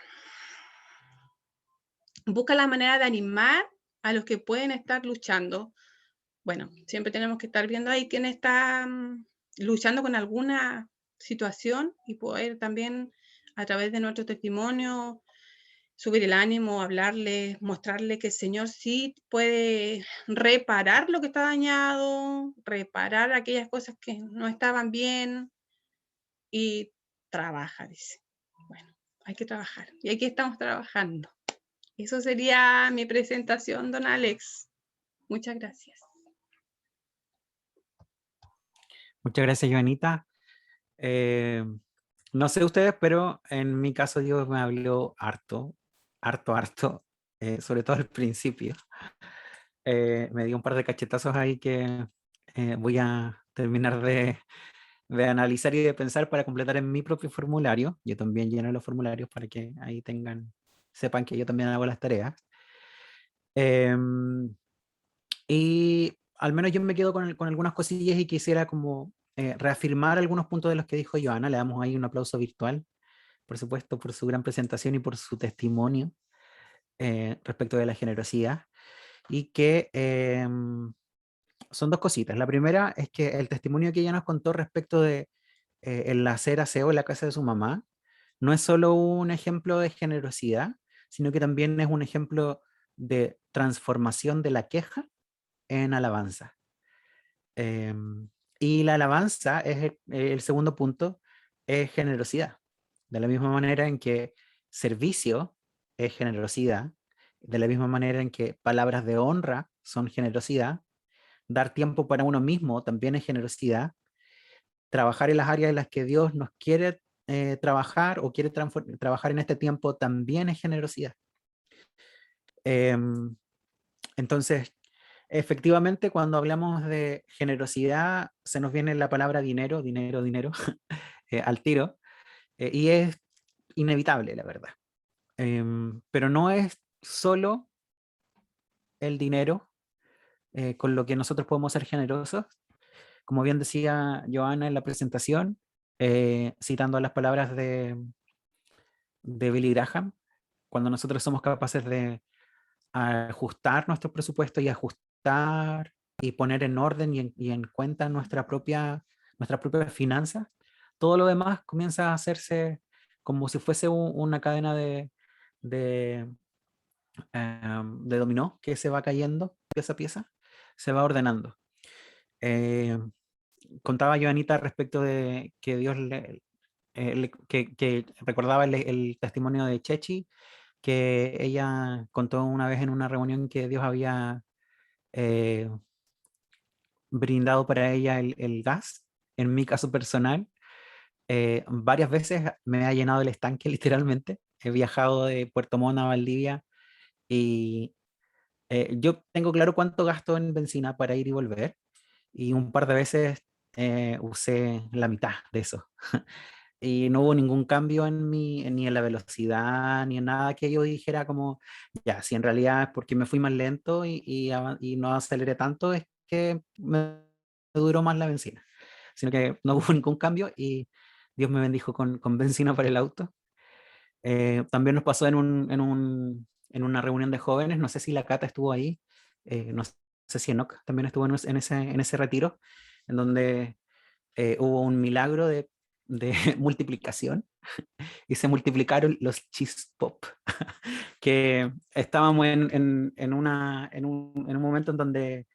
Busca la manera de animar a los que pueden estar luchando. Bueno, siempre tenemos que estar viendo ahí quién está luchando con alguna situación y poder también a través de nuestro testimonio subir el ánimo, hablarle, mostrarle que el Señor sí puede reparar lo que está dañado, reparar aquellas cosas que no estaban bien y trabaja, dice. Bueno, hay que trabajar y aquí estamos trabajando. Eso sería mi presentación, don Alex. Muchas gracias. Muchas gracias, Joanita. No sé ustedes, pero en mi caso Dios me habló harto, sobre todo al principio. Me dio un par de cachetazos ahí que voy a terminar de analizar y de pensar para completar en mi propio formulario. Yo también lleno los formularios para que ahí sepan que yo también hago las tareas. Y al menos yo me quedo con algunas cosillas y quisiera como reafirmar algunos puntos de los que dijo Joana. Le damos ahí un aplauso virtual, por supuesto, por su gran presentación y por su testimonio respecto de la generosidad. Y que son dos cositas. La primera es que el testimonio que ella nos contó respecto de el hacer aseo en la casa de su mamá no es solo un ejemplo de generosidad, sino que también es un ejemplo de transformación de la queja en alabanza. Y la alabanza es el segundo punto, es generosidad. De la misma manera en que servicio es generosidad, de la misma manera en que palabras de honra son generosidad, dar tiempo para uno mismo también es generosidad, trabajar en las áreas en las que Dios nos quiere trabajar o quiere trabajar en este tiempo también es generosidad. Entonces, efectivamente, cuando hablamos de generosidad, se nos viene la palabra dinero, dinero, dinero, al tiro, y es inevitable, la verdad. Pero no es solo el dinero con lo que nosotros podemos ser generosos. Como bien decía Joana en la presentación, citando las palabras de Billy Graham, cuando nosotros somos capaces de ajustar nuestro presupuesto y ajustar y poner en orden y en cuenta nuestras propias finanzas, todo lo demás comienza a hacerse como si fuese una cadena de, de dominó que se va cayendo pieza a pieza, se va ordenando. Eh, Contaba Joanita respecto de que Dios que recordaba el testimonio de Chechi, que ella contó una vez en una reunión que Dios había eh, brindado para ella el gas. En mi caso personal, varias veces me ha llenado el estanque literalmente. He viajado de Puerto Montt a Valdivia y yo tengo claro cuánto gasto en benzina para ir y volver, y un par de veces usé la mitad de eso. Y no hubo ningún cambio ni en la velocidad, ni en nada que yo dijera como, ya, si en realidad es porque me fui más lento y no aceleré tanto, es que me duró más la benzina, sino que no hubo ningún cambio y Dios me bendijo con benzina para el auto. También nos pasó en una reunión de jóvenes, no sé si la Cata estuvo ahí, no sé si Enoch también estuvo en ese retiro, en donde hubo un milagro de multiplicación y se multiplicaron los cheese pop, que estábamos en un momento en donde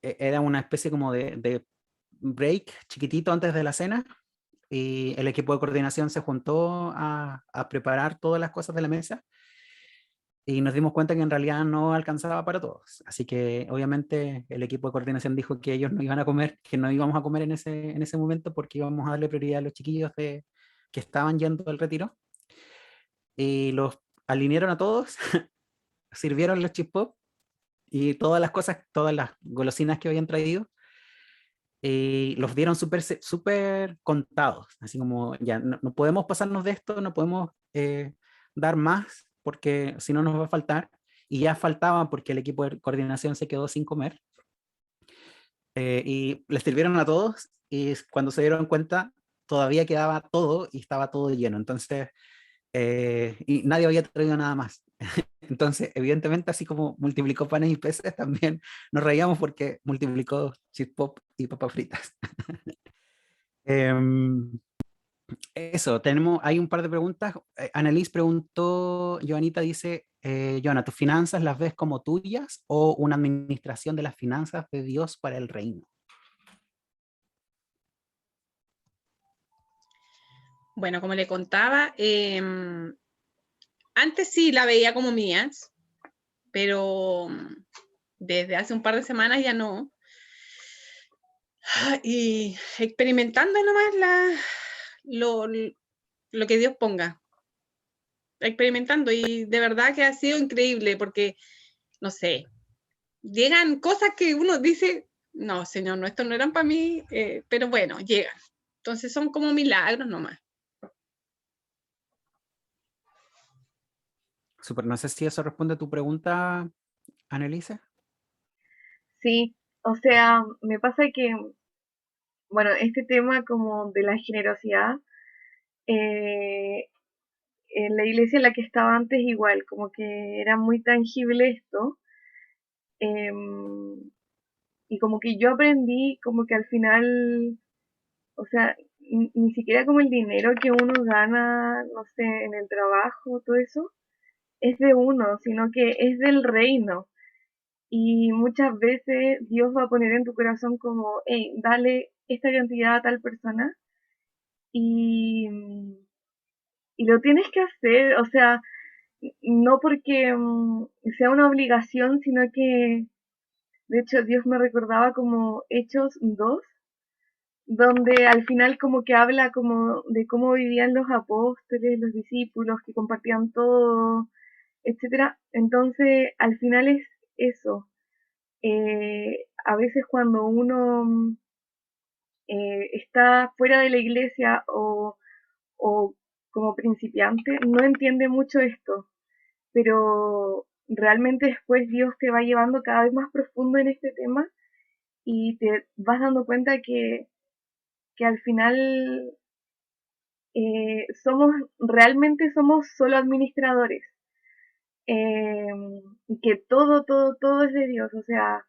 era una especie como de break chiquitito antes de la cena, y el equipo de coordinación se juntó a preparar todas las cosas de la mesa y nos dimos cuenta que en realidad no alcanzaba para todos. Así que obviamente el equipo de coordinación dijo que ellos no iban a comer, que no íbamos a comer en ese momento porque íbamos a darle prioridad a los chiquillos que estaban yendo al retiro. Y los alinearon a todos, sirvieron los chip pop y todas las cosas, todas las golosinas que habían traído, y los dieron súper contados, así como ya no podemos pasarnos de esto, no podemos dar más porque si no nos va a faltar, y ya faltaba porque el equipo de coordinación se quedó sin comer, y les sirvieron a todos y cuando se dieron cuenta todavía quedaba todo y estaba todo lleno, entonces, y nadie había traído nada más. Entonces, evidentemente, así como multiplicó panes y peces, también nos reíamos porque multiplicó chip pop y papas fritas. Em, Eso, hay un par de preguntas. Annalise preguntó, Joanita dice, Joana, ¿tus finanzas las ves como tuyas o una administración de las finanzas de Dios para el reino? Bueno, como le contaba, antes sí la veía como mías, pero desde hace un par de semanas ya no. Y experimentando nomás lo que Dios ponga. Experimentando, y de verdad que ha sido increíble porque, no sé, llegan cosas que uno dice, no, Señor, no, esto no eran para mí, pero bueno, llegan. Entonces son como milagros nomás. Super, no sé si eso responde a tu pregunta, Annalise. Sí, o sea, me pasa que, bueno, este tema como de la generosidad, eh, en la iglesia en la que estaba antes igual, como que era muy tangible esto, em, y como que yo aprendí como que al final, o sea, ni siquiera como el dinero que uno gana, no sé, en el trabajo, todo eso, es de uno, sino que es del reino. Y muchas veces Dios va a poner en tu corazón como, hey, dale esta cantidad a tal persona y, y lo tienes que hacer, o sea, no porque sea una obligación, sino que, de hecho, Dios me recordaba como Hechos 2, donde al final como que habla como de cómo vivían los apóstoles, los discípulos, que compartían todo, etcétera. Entonces, al final es eso, a veces cuando uno está fuera de la iglesia o como principiante, no entiende mucho esto, pero realmente después Dios te va llevando cada vez más profundo en este tema y te vas dando cuenta que al final realmente somos solo administradores, y que todo es de Dios. O sea,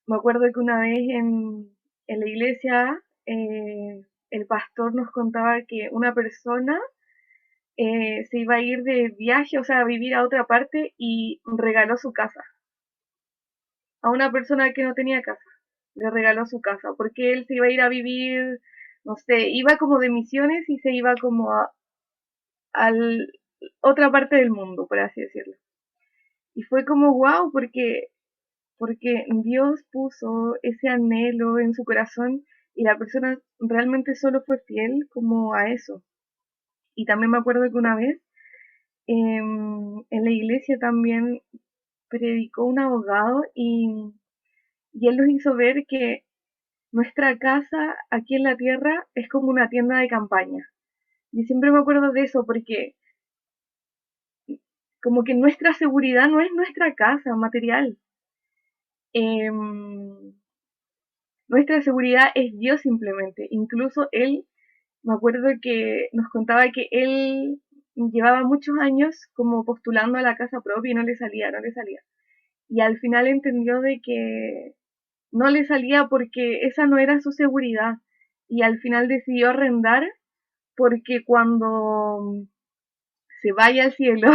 me acuerdo que una vez en la iglesia el pastor nos contaba que una persona se iba a ir de viaje, o sea, a vivir a otra parte y regaló su casa a una persona que no tenía casa. Le regaló su casa porque él se iba a ir a vivir, no sé, iba como de misiones y se iba como a otra parte del mundo, por así decirlo. Y fue como wow, porque Dios puso ese anhelo en su corazón y la persona realmente solo fue fiel como a eso. Y también me acuerdo que una vez en la iglesia también predicó un abogado y él nos hizo ver que nuestra casa aquí en la tierra es como una tienda de campaña. Y siempre me acuerdo de eso porque como que nuestra seguridad no es nuestra casa material. Eh, Nuestra seguridad es Dios simplemente. Incluso Él, me acuerdo que nos contaba que Él llevaba muchos años como postulando a la casa propia y no le salía, no le salía. Y al final entendió de que no le salía porque esa no era su seguridad. Y al final decidió arrendar porque cuando se vaya al cielo,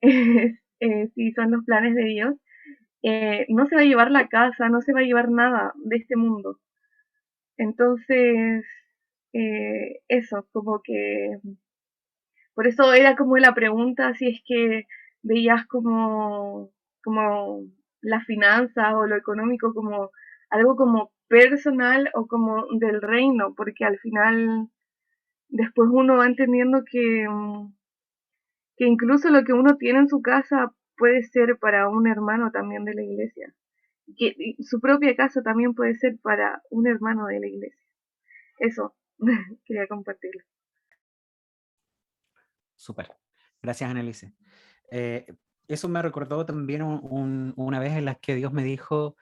si son los planes de Dios, no se va a llevar la casa, no se va a llevar nada de este mundo. Entonces, eso, como que, por eso era como la pregunta si es que veías como las finanzas o lo económico como algo como personal o como del reino, porque al final después uno va entendiendo que incluso lo que uno tiene en su casa puede ser para un hermano también de la iglesia. Que su propia casa también puede ser para un hermano de la iglesia. Eso, quería compartirlo. Súper. Gracias, Annelise. Eso me recordó también una vez en la que Dios me dijo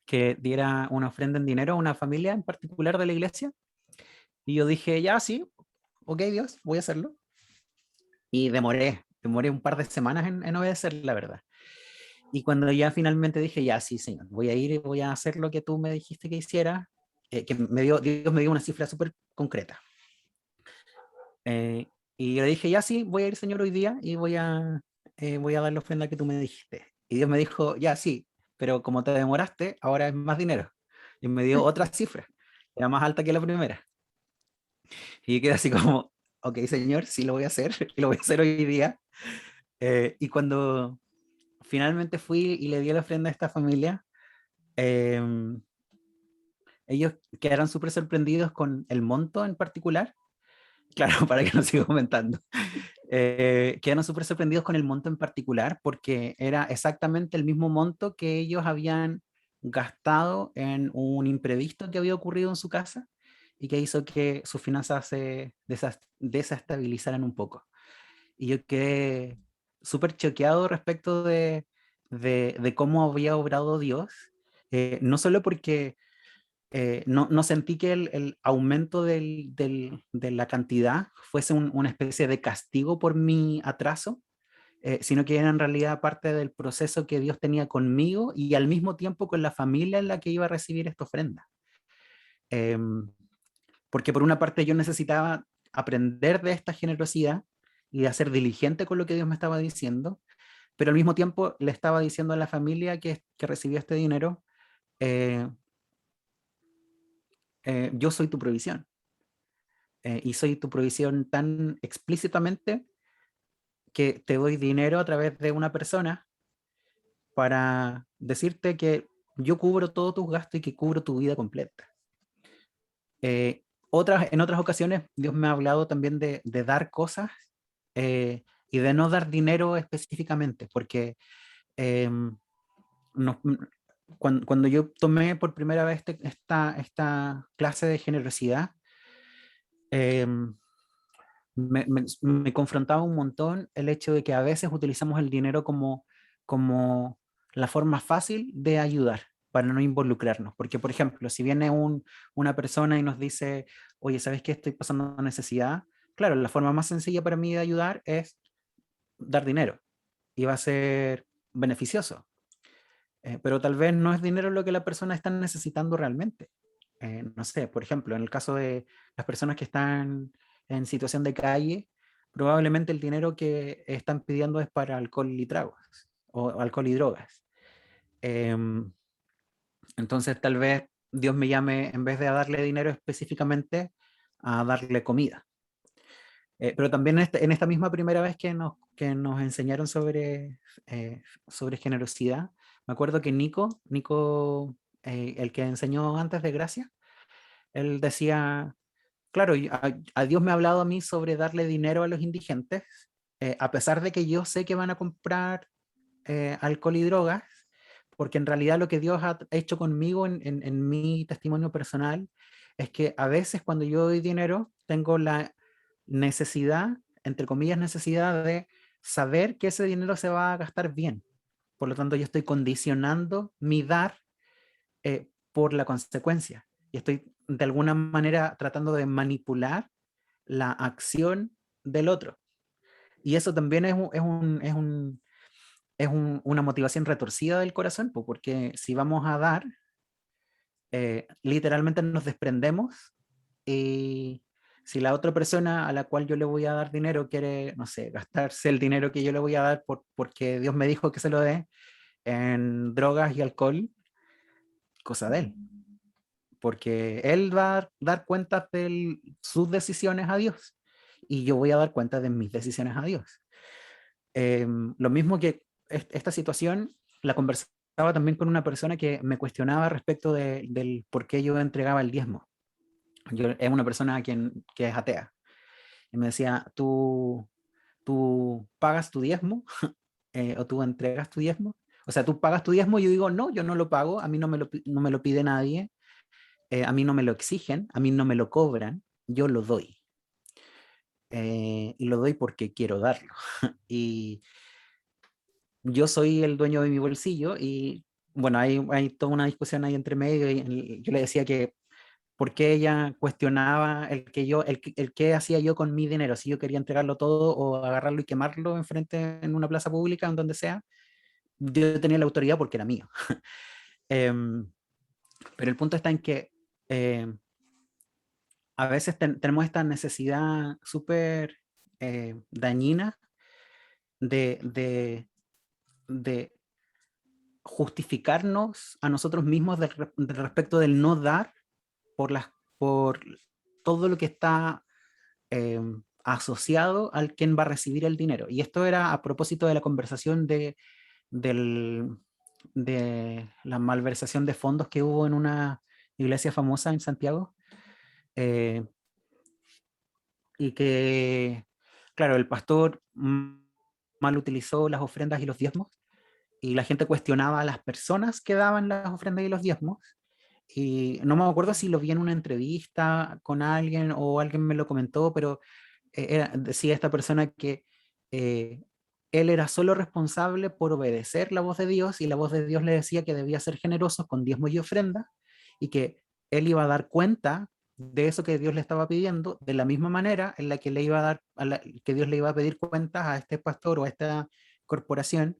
que diera una ofrenda en dinero a una familia en particular de la iglesia. Y yo dije, ya, sí, ok, Dios, voy a hacerlo. Y demoré un par de semanas en obedecer, la verdad. Y cuando ya finalmente dije, ya, sí, Señor, voy a ir y voy a hacer lo que tú me dijiste que hiciera, que Dios me dio una cifra súper concreta. Y yo le dije, ya, sí, voy a ir, Señor, hoy día y voy a dar la ofrenda que tú me dijiste. Y Dios me dijo, ya, sí, pero como te demoraste, ahora es más dinero. Y me dio otra cifra, era más alta que la primera. Y quedé así como, ok, Señor, sí lo voy a hacer, y lo voy a hacer hoy día. Y cuando finalmente fui y le di la ofrenda a esta familia, eh, ellos quedaron súper sorprendidos con el monto en particular. Claro, para que no siga comentando. Quedaron súper sorprendidos con el monto en particular porque era exactamente el mismo monto que ellos habían gastado en un imprevisto que había ocurrido en su casa y que hizo que sus finanzas se desestabilizaran un poco. Y yo quedé súper choqueado respecto de cómo había obrado Dios, no solo porque no sentí que el aumento de la cantidad fuese una especie de castigo por mi atraso, sino que era en realidad parte del proceso que Dios tenía conmigo y al mismo tiempo con la familia en la que iba a recibir esta ofrenda. Porque por una parte yo necesitaba aprender de esta generosidad y de ser diligente con lo que Dios me estaba diciendo, pero al mismo tiempo le estaba diciendo a la familia que recibió este dinero, eh, yo soy tu provisión. Y soy tu provisión tan explícitamente que te doy dinero a través de una persona para decirte que yo cubro todos tus gastos y que cubro tu vida completa. En otras ocasiones Dios me ha hablado también de dar cosas y de no dar dinero específicamente, porque nos, cuando yo tomé por primera vez esta clase de generosidad, me confrontaba un montón el hecho de que a veces utilizamos el dinero como la forma fácil de ayudar para no involucrarnos. Porque, por ejemplo, si viene una persona y nos dice, oye, ¿sabes qué? Estoy pasando necesidad. Claro, la forma más sencilla para mí de ayudar es dar dinero y va a ser beneficioso. Pero tal vez no es dinero lo que la persona está necesitando realmente. No sé, por ejemplo, en el caso de las personas que están en situación de calle, probablemente el dinero que están pidiendo es para alcohol y tragos, o alcohol y drogas. Entonces tal vez Dios me llame, en vez de a darle dinero específicamente, a darle comida. Pero también en esta misma primera vez que nos enseñaron sobre generosidad, me acuerdo que Nico el que enseñó antes de Gracia, él decía, claro, a Dios me ha hablado a mí sobre darle dinero a los indigentes, a pesar de que yo sé que van a comprar alcohol y drogas, porque en realidad lo que Dios ha hecho conmigo en mi testimonio personal es que a veces cuando yo doy dinero tengo la necesidad, entre comillas necesidad, de saber que ese dinero se va a gastar bien. Por lo tanto, yo estoy condicionando mi dar por la consecuencia. Y estoy de alguna manera tratando de manipular la acción del otro. Y eso también una motivación retorcida del corazón, porque si vamos a dar, literalmente nos desprendemos, y si la otra persona a la cual yo le voy a dar dinero quiere, no sé, gastarse el dinero que yo le voy a dar porque Dios me dijo que se lo dé en drogas y alcohol, cosa de él, porque él va a dar cuentas de sus decisiones a Dios y yo voy a dar cuenta de mis decisiones a Dios. Lo mismo que esta situación la conversaba también con una persona que me cuestionaba respecto del por qué yo entregaba el diezmo. Es una persona que es atea. Y me decía, ¿tú pagas tu diezmo? ¿O tú entregas tu diezmo? O sea, ¿tú pagas tu diezmo? Y yo digo, no, yo no lo pago, a mí no me lo pide nadie, a mí no me lo exigen, a mí no me lo cobran, yo lo doy. Y lo doy porque quiero darlo. Y yo soy el dueño de mi bolsillo y bueno, hay toda una discusión ahí entre medio y yo le decía que por qué ella cuestionaba el qué hacía yo con mi dinero, si yo quería entregarlo todo o agarrarlo y quemarlo enfrente en una plaza pública, en donde sea, yo tenía la autoridad porque era mío. Pero el punto está en que a veces tenemos esta necesidad súper dañina de justificarnos a nosotros mismos respecto del no dar por todo lo que está asociado al quien va a recibir el dinero. Y esto era a propósito de la conversación de la malversación de fondos que hubo en una iglesia famosa en Santiago. Y que, claro, el pastor mal utilizó las ofrendas y los diezmos, y la gente cuestionaba a las personas que daban las ofrendas y los diezmos, y no me acuerdo si lo vi en una entrevista con alguien o alguien me lo comentó, pero decía esta persona que él era solo responsable por obedecer la voz de Dios, y la voz de Dios le decía que debía ser generoso con diezmos y ofrendas, y que él iba a dar cuenta de eso que Dios le estaba pidiendo, de la misma manera en la que le iba a dar, que Dios le iba a pedir cuentas a este pastor o a esta corporación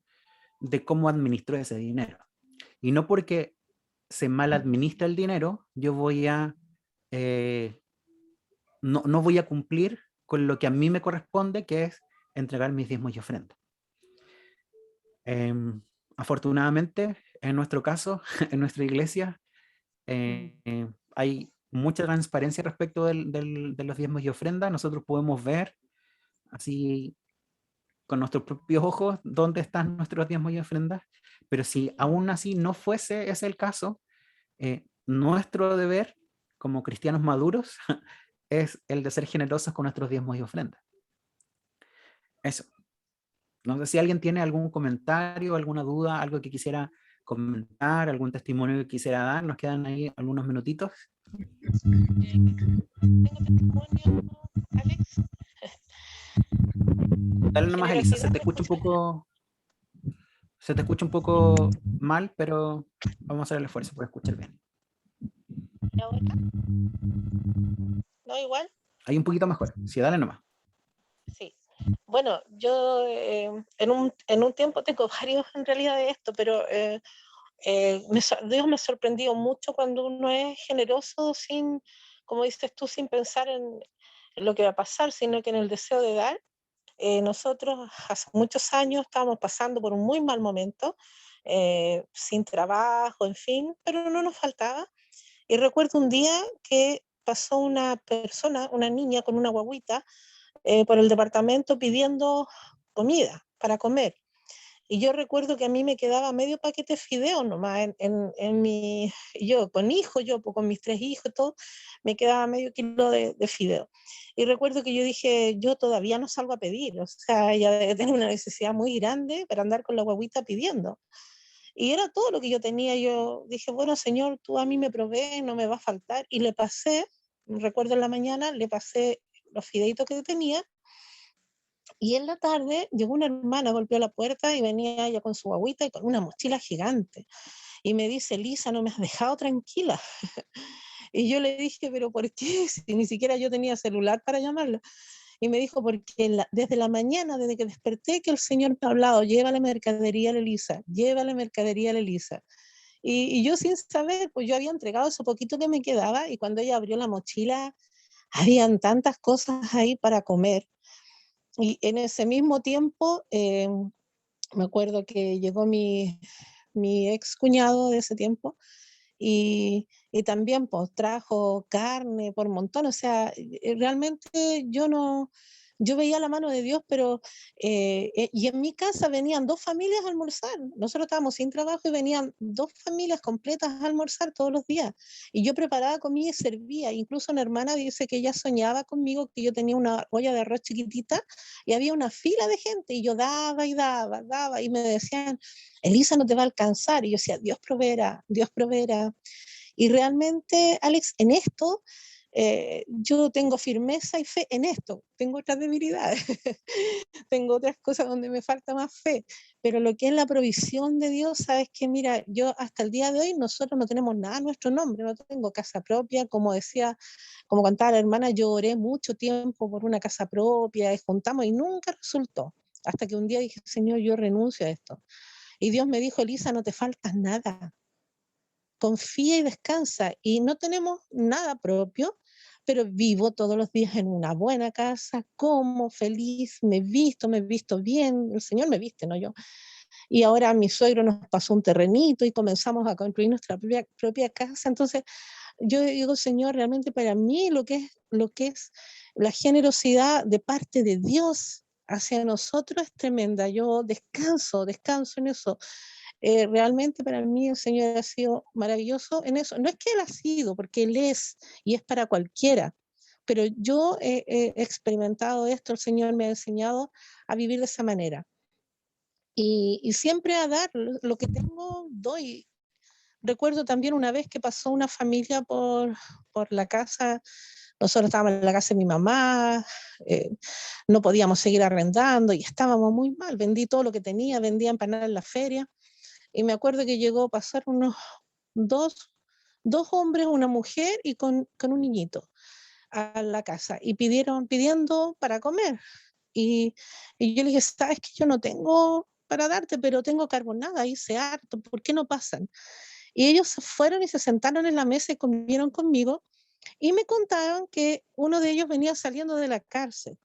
de cómo administró ese dinero. Y no porque se mal administra el dinero, yo voy a no voy a cumplir con lo que a mí me corresponde, que es entregar mis diezmos y ofrendas. Afortunadamente, en nuestro caso, en nuestra iglesia, hay mucha transparencia respecto de los diezmos y ofrendas. Nosotros podemos ver así con nuestros propios ojos dónde están nuestros diezmos y ofrendas, pero si aún así no fuese ese el caso, nuestro deber como cristianos maduros es el de ser generosos con nuestros diezmos y ofrendas. Eso. No sé si alguien tiene algún comentario, alguna duda, algo que quisiera comentar, algún testimonio que quisiera dar. Nos quedan ahí algunos minutitos. Tengo testimonio, Alex. Dale nomás, Elisa, se te escucha un poco mal, pero vamos a hacer el esfuerzo por escuchar bien. ¿Y ahora? ¿No igual? Ahí un poquito mejor. Sí, dale nomás. Sí. Bueno, yo en un tiempo tengo varios en realidad de esto, pero Dios me sorprendió mucho cuando uno es generoso sin, como dices tú, sin pensar en lo que va a pasar, sino que en el deseo de dar. Nosotros hace muchos años estábamos pasando por un muy mal momento, sin trabajo, en fin, pero no nos faltaba. Y recuerdo un día que pasó una persona, una niña con una guaguita, por el departamento pidiendo comida para comer. Y yo recuerdo que a mí me quedaba medio paquete de fideos nomás en mi, yo con hijos, yo con mis 3 hijos, todo, me quedaba medio kilo de fideos. Y recuerdo que yo dije, yo todavía no salgo a pedir, o sea, ella debe tener una necesidad muy grande para andar con la guaguita pidiendo. Y era todo lo que yo tenía. Yo dije, bueno, Señor, tú a mí me provees, no me va a faltar. Y le pasé, recuerdo en la mañana, le pasé los fideitos que tenía. Y en la tarde llegó una hermana, golpeó la puerta y venía ella con su guagüita y con una mochila gigante. Y me dice, Lisa, no me has dejado tranquila. Y yo le dije, pero ¿por qué? Si ni siquiera yo tenía celular para llamarla. Y me dijo, porque desde la mañana, desde que desperté, que el Señor me ha hablado, llévale mercadería a la Elisa, llévale mercadería a la Elisa. Y yo sin saber, pues yo había entregado eso poquito que me quedaba y cuando ella abrió la mochila, habían tantas cosas ahí para comer. Y en ese mismo tiempo, me acuerdo que llegó mi ex cuñado de ese tiempo y también pues trajo carne por montón, o sea, realmente yo veía la mano de Dios, pero, y en mi casa venían 2 familias a almorzar, nosotros estábamos sin trabajo y venían 2 familias completas a almorzar todos los días, y yo preparaba comida y servía, incluso una hermana dice que ella soñaba conmigo que yo tenía una olla de arroz chiquitita y había una fila de gente y yo daba y daba, daba, y me decían, Elisa, no te va a alcanzar. Y yo decía, Dios proveerá, Dios proveerá. Y realmente, Alex, en esto, yo tengo firmeza y fe en esto. Tengo otras debilidades, tengo otras cosas donde me falta más fe, pero lo que es la provisión de Dios, sabes que mira, yo hasta el día de hoy nosotros no tenemos nada a nuestro nombre, no tengo casa propia, como decía, como contaba la hermana, yo oré mucho tiempo por una casa propia, y juntamos y nunca resultó, hasta que un día dije, Señor, yo renuncio a esto. Y Dios me dijo, Elisa, no te faltas nada. Confía y descansa. Y no tenemos nada propio, pero vivo todos los días en una buena casa, como feliz, me he visto bien, el Señor me viste, no yo. Y ahora mi suegro nos pasó un terrenito y comenzamos a construir nuestra propia casa. Entonces, yo digo, Señor, realmente para mí lo que es la generosidad de parte de Dios hacia nosotros es tremenda. Yo descanso en eso. Realmente para mí el Señor ha sido maravilloso en eso. No es que Él ha sido, porque Él es y es para cualquiera, pero yo he experimentado esto, el Señor me ha enseñado a vivir de esa manera. Y siempre a dar lo que tengo, doy. Recuerdo también una vez que pasó una familia por la casa, nosotros estábamos en la casa de mi mamá, no podíamos seguir arrendando y estábamos muy mal, vendí todo lo que tenía, vendía empanadas en la feria, y me acuerdo que llegó a pasar unos dos hombres, una mujer y con un niñito a la casa, y pidiendo para comer, y yo le dije, sabes que yo no tengo para darte, pero tengo carbonada, hice harto, ¿por qué no pasan? Y ellos se fueron y se sentaron en la mesa y comieron conmigo y me contaron que uno de ellos venía saliendo de la cárcel.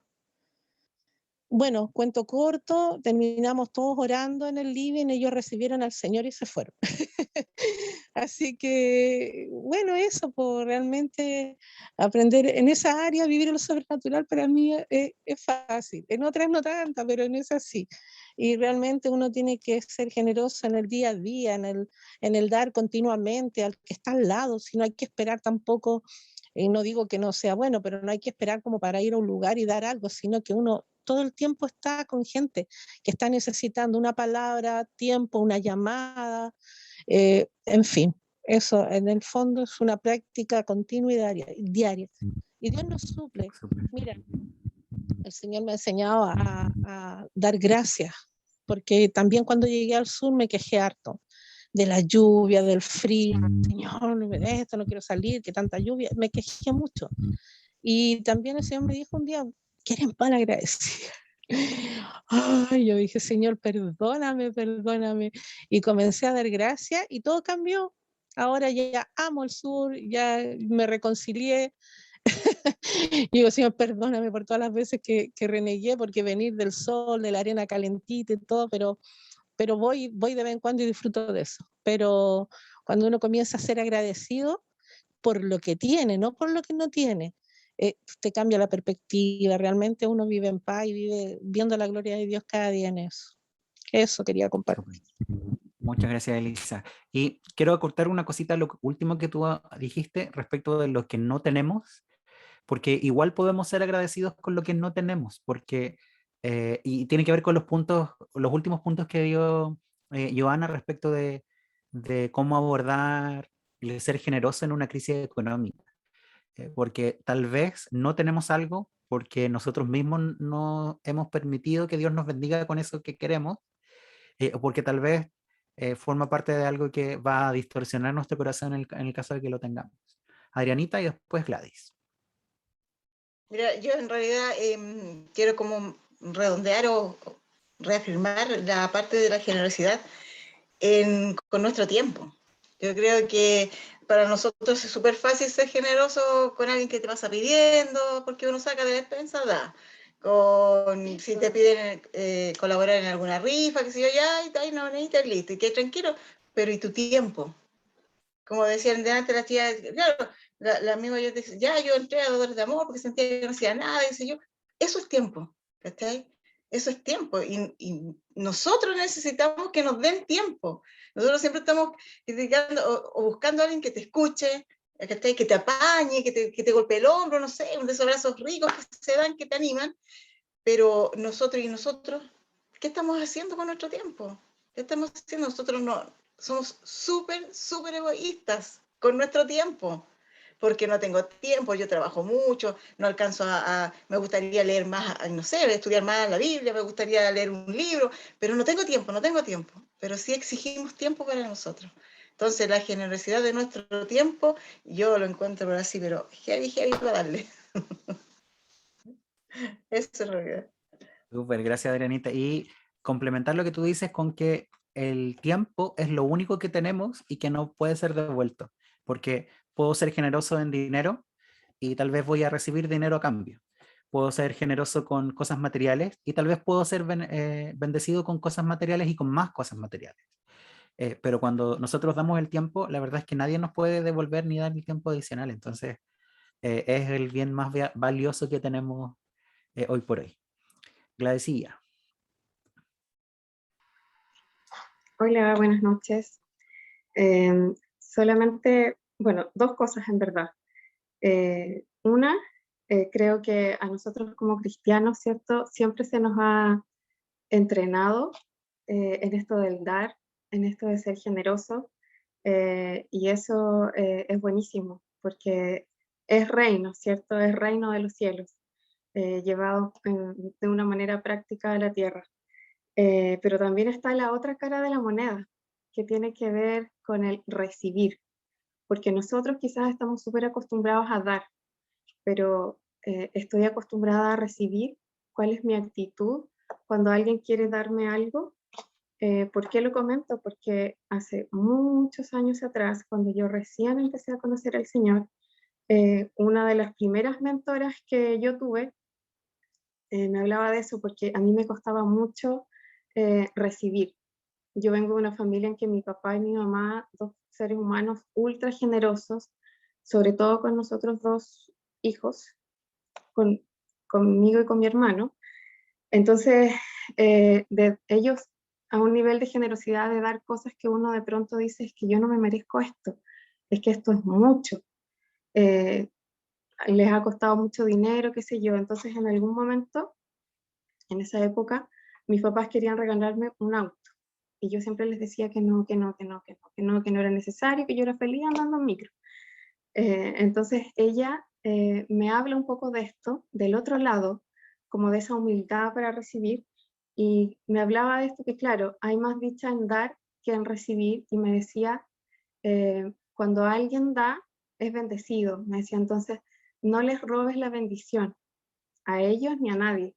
Bueno, cuento corto, terminamos todos orando en el living, ellos recibieron al Señor y se fueron. Así que, bueno, eso, por realmente aprender en esa área, vivir lo sobrenatural para mí es fácil. En otras no tanto, pero en esa sí. Y realmente uno tiene que ser generoso en el día a día, en el dar continuamente al que está al lado, si no hay que esperar tampoco, y no digo que no sea bueno, pero no hay que esperar como para ir a un lugar y dar algo, sino que uno todo el tiempo está con gente que está necesitando una palabra, tiempo, una llamada, En fin, eso en el fondo es una práctica continua y diaria. Y Dios nos suple. Mira, el Señor me ha enseñado a dar gracias, porque también cuando llegué al sur me quejé harto de la lluvia, del frío. Señor, no me de esto, no quiero salir, que tanta lluvia. Me quejé mucho. Y también el Señor me dijo un día, que eres mal agradecida. Ay, yo dije, Señor, perdóname, perdóname. Y comencé a dar gracias y todo cambió. Ahora ya amo el sur, ya me reconcilié. Y digo, Señor, perdóname por todas las veces que renegué, porque venir del sol, de la arena calentita y todo, pero voy de vez en cuando y disfruto de eso. Pero cuando uno comienza a ser agradecido por lo que tiene, no por lo que no tiene, te cambia la perspectiva. Realmente uno vive en paz y vive viendo la gloria de Dios cada día en eso. Eso quería compartir. Muchas gracias, Elisa. Y quiero acortar una cosita, lo último que tú dijiste respecto de lo que no tenemos, porque igual podemos ser agradecidos con lo que no tenemos, porque, y tiene que ver con los últimos puntos que dio Joana respecto de cómo abordar el ser generoso en una crisis económica. Porque tal vez no tenemos algo porque nosotros mismos no hemos permitido que Dios nos bendiga con eso que queremos, o porque tal vez forma parte de algo que va a distorsionar nuestro corazón en el caso de que lo tengamos. Adrianita y después Gladys. Mira, yo en realidad quiero como redondear o reafirmar la parte de la generosidad con nuestro tiempo. Yo creo que para nosotros es súper fácil ser generoso con alguien que te pasa pidiendo, porque uno saca de la despensa, da. Si te piden colaborar en alguna rifa, que sé yo, ya, y ahí no necesitas, listo, y que tranquilo, pero ¿y tu tiempo? Como decían delante las tías, claro, la misma yo decía, ya, yo entré a Dólares de Amor porque sentía que no hacía nada, y yo, eso es tiempo, ¿cachai? Eso es tiempo, y nosotros necesitamos que nos den tiempo. Nosotros siempre estamos criticando o buscando a alguien que te escuche, ¿cachai? Que te apañe, que te golpee el hombro, no sé, de esos abrazos ricos que se dan, que te animan, pero nosotros, ¿qué estamos haciendo con nuestro tiempo? ¿Qué estamos haciendo? Nosotros no, somos súper, súper egoístas con nuestro tiempo, porque no tengo tiempo, yo trabajo mucho, no alcanzo me gustaría leer más, no sé, estudiar más la Biblia, me gustaría leer un libro, pero no tengo tiempo, pero sí exigimos tiempo para nosotros. Entonces, la generosidad de nuestro tiempo, yo lo encuentro así, pero heavy para darle. Eso es realidad. Súper, gracias Adrianita. Y complementar lo que tú dices con que el tiempo es lo único que tenemos y que no puede ser devuelto, porque puedo ser generoso en dinero y tal vez voy a recibir dinero a cambio. Puedo ser generoso con cosas materiales y tal vez puedo ser bendecido con cosas materiales y con más cosas materiales. Pero cuando nosotros damos el tiempo, la verdad es que nadie nos puede devolver ni dar el tiempo adicional. Entonces, es el bien más valioso que tenemos hoy por hoy. Gladysilla. Hola, buenas noches. Solamente, bueno, dos cosas en verdad. Una, creo que a nosotros como cristianos, ¿cierto? Siempre se nos ha entrenado en esto del dar, en esto de ser generoso, y eso es buenísimo, porque es reino, ¿cierto? Es reino de los cielos, llevado de una manera práctica a la tierra. Pero también está la otra cara de la moneda, que tiene que ver con el recibir, porque nosotros quizás estamos súper acostumbrados a dar, pero estoy acostumbrada a recibir. ¿Cuál es mi actitud cuando alguien quiere darme algo? ¿Por qué lo comento? Porque hace muchos años atrás, cuando yo recién empecé a conocer al Señor, una de las primeras mentoras que yo tuve me hablaba de eso, porque a mí me costaba mucho recibir. Yo vengo de una familia en que mi papá y mi mamá, dos seres humanos ultra generosos, sobre todo con nosotros dos hijos, conmigo y con mi hermano. Entonces, de ellos a un nivel de generosidad de dar cosas que uno de pronto dice, es que yo no me merezco esto, es que esto es mucho. Les ha costado mucho dinero, qué sé yo. Entonces, en algún momento, en esa época, mis papás querían regalarme un auto. y yo siempre les decía que no, que no, que no, que no, que no, que no era necesario, que yo era feliz andando en micro. Entonces ella me habla un poco de esto, del otro lado, como de esa humildad para recibir, y me hablaba de esto que claro, hay más dicha en dar que en recibir, y me decía, cuando alguien da, es bendecido, me decía, entonces no les robes la bendición a ellos ni a nadie.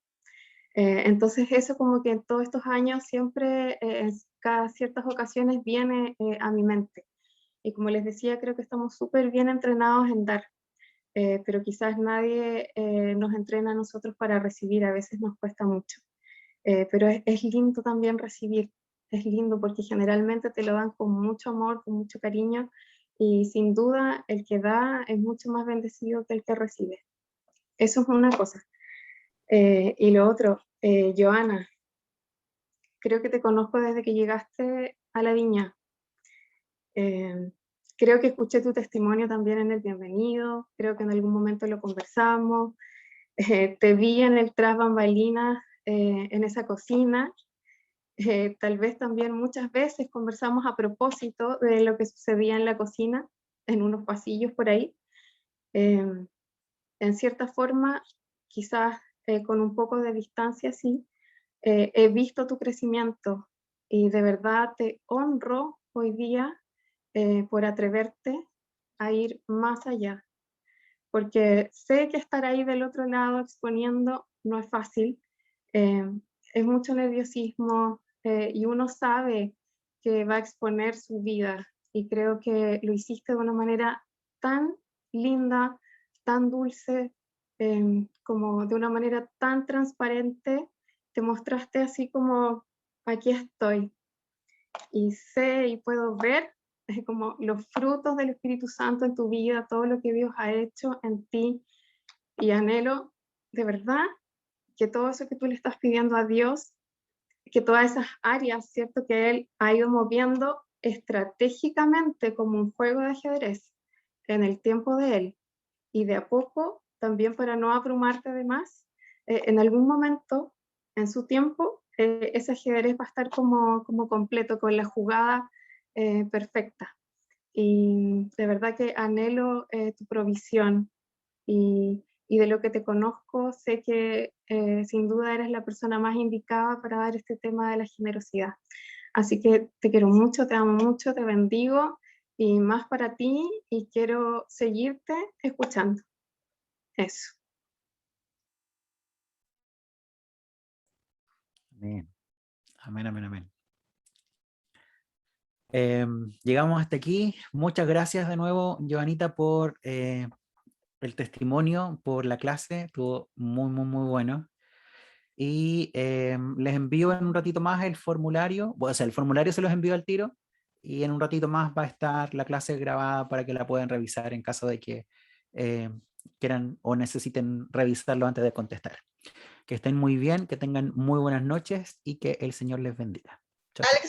Entonces eso como que en todos estos años siempre, en cada ciertas ocasiones viene a mi mente. Y como les decía, creo que estamos súper bien entrenados en dar, pero quizás nadie nos entrena a nosotros para recibir, a veces nos cuesta mucho. Pero es lindo también recibir, es lindo porque generalmente te lo dan con mucho amor, con mucho cariño, y sin duda el que da es mucho más bendecido que el que recibe. Eso es una cosa. Y lo otro, Joana, creo que te conozco desde que llegaste a la Viña. Creo que escuché tu testimonio también en el Bienvenido, creo que en algún momento lo conversamos, te vi en el tras bambalinas, en esa cocina, tal vez también muchas veces conversamos a propósito de lo que sucedía en la cocina, en unos pasillos por ahí. En cierta forma, quizás con un poco de distancia, sí, he visto tu crecimiento y de verdad te honro hoy día por atreverte a ir más allá, porque sé que estar ahí del otro lado exponiendo no es fácil, eh, es mucho nerviosismo y uno sabe que va a exponer su vida y creo que lo hiciste de una manera tan linda, tan dulce, como de una manera tan transparente, te mostraste así como aquí estoy y sé y puedo ver como los frutos del Espíritu Santo en tu vida, todo lo que Dios ha hecho en ti y anhelo de verdad que todo eso que tú le estás pidiendo a Dios, que todas esas áreas, ¿cierto? Que Él ha ido moviendo estratégicamente como un juego de ajedrez en el tiempo de Él y de a poco, también para no abrumarte de más, en algún momento, en su tiempo, ese ajedrez va a estar como completo, con la jugada perfecta. Y de verdad que anhelo tu provisión y de lo que te conozco, sé que sin duda eres la persona más indicada para dar este tema de la generosidad. Así que te quiero mucho, te amo mucho, te bendigo y más para ti y quiero seguirte escuchando. Eso. Amén, amén, amén, amén. Llegamos hasta aquí. Muchas gracias de nuevo, Joanita, por el testimonio, por la clase. Estuvo muy, muy, muy bueno. Y les envío en un ratito más el formulario. O sea, el formulario se los envío al tiro y en un ratito más va a estar la clase grabada para que la puedan revisar en caso de que quieran o necesiten revisarlo antes de contestar. Que estén muy bien, que tengan muy buenas noches y que el Señor les bendiga. Chao, chao.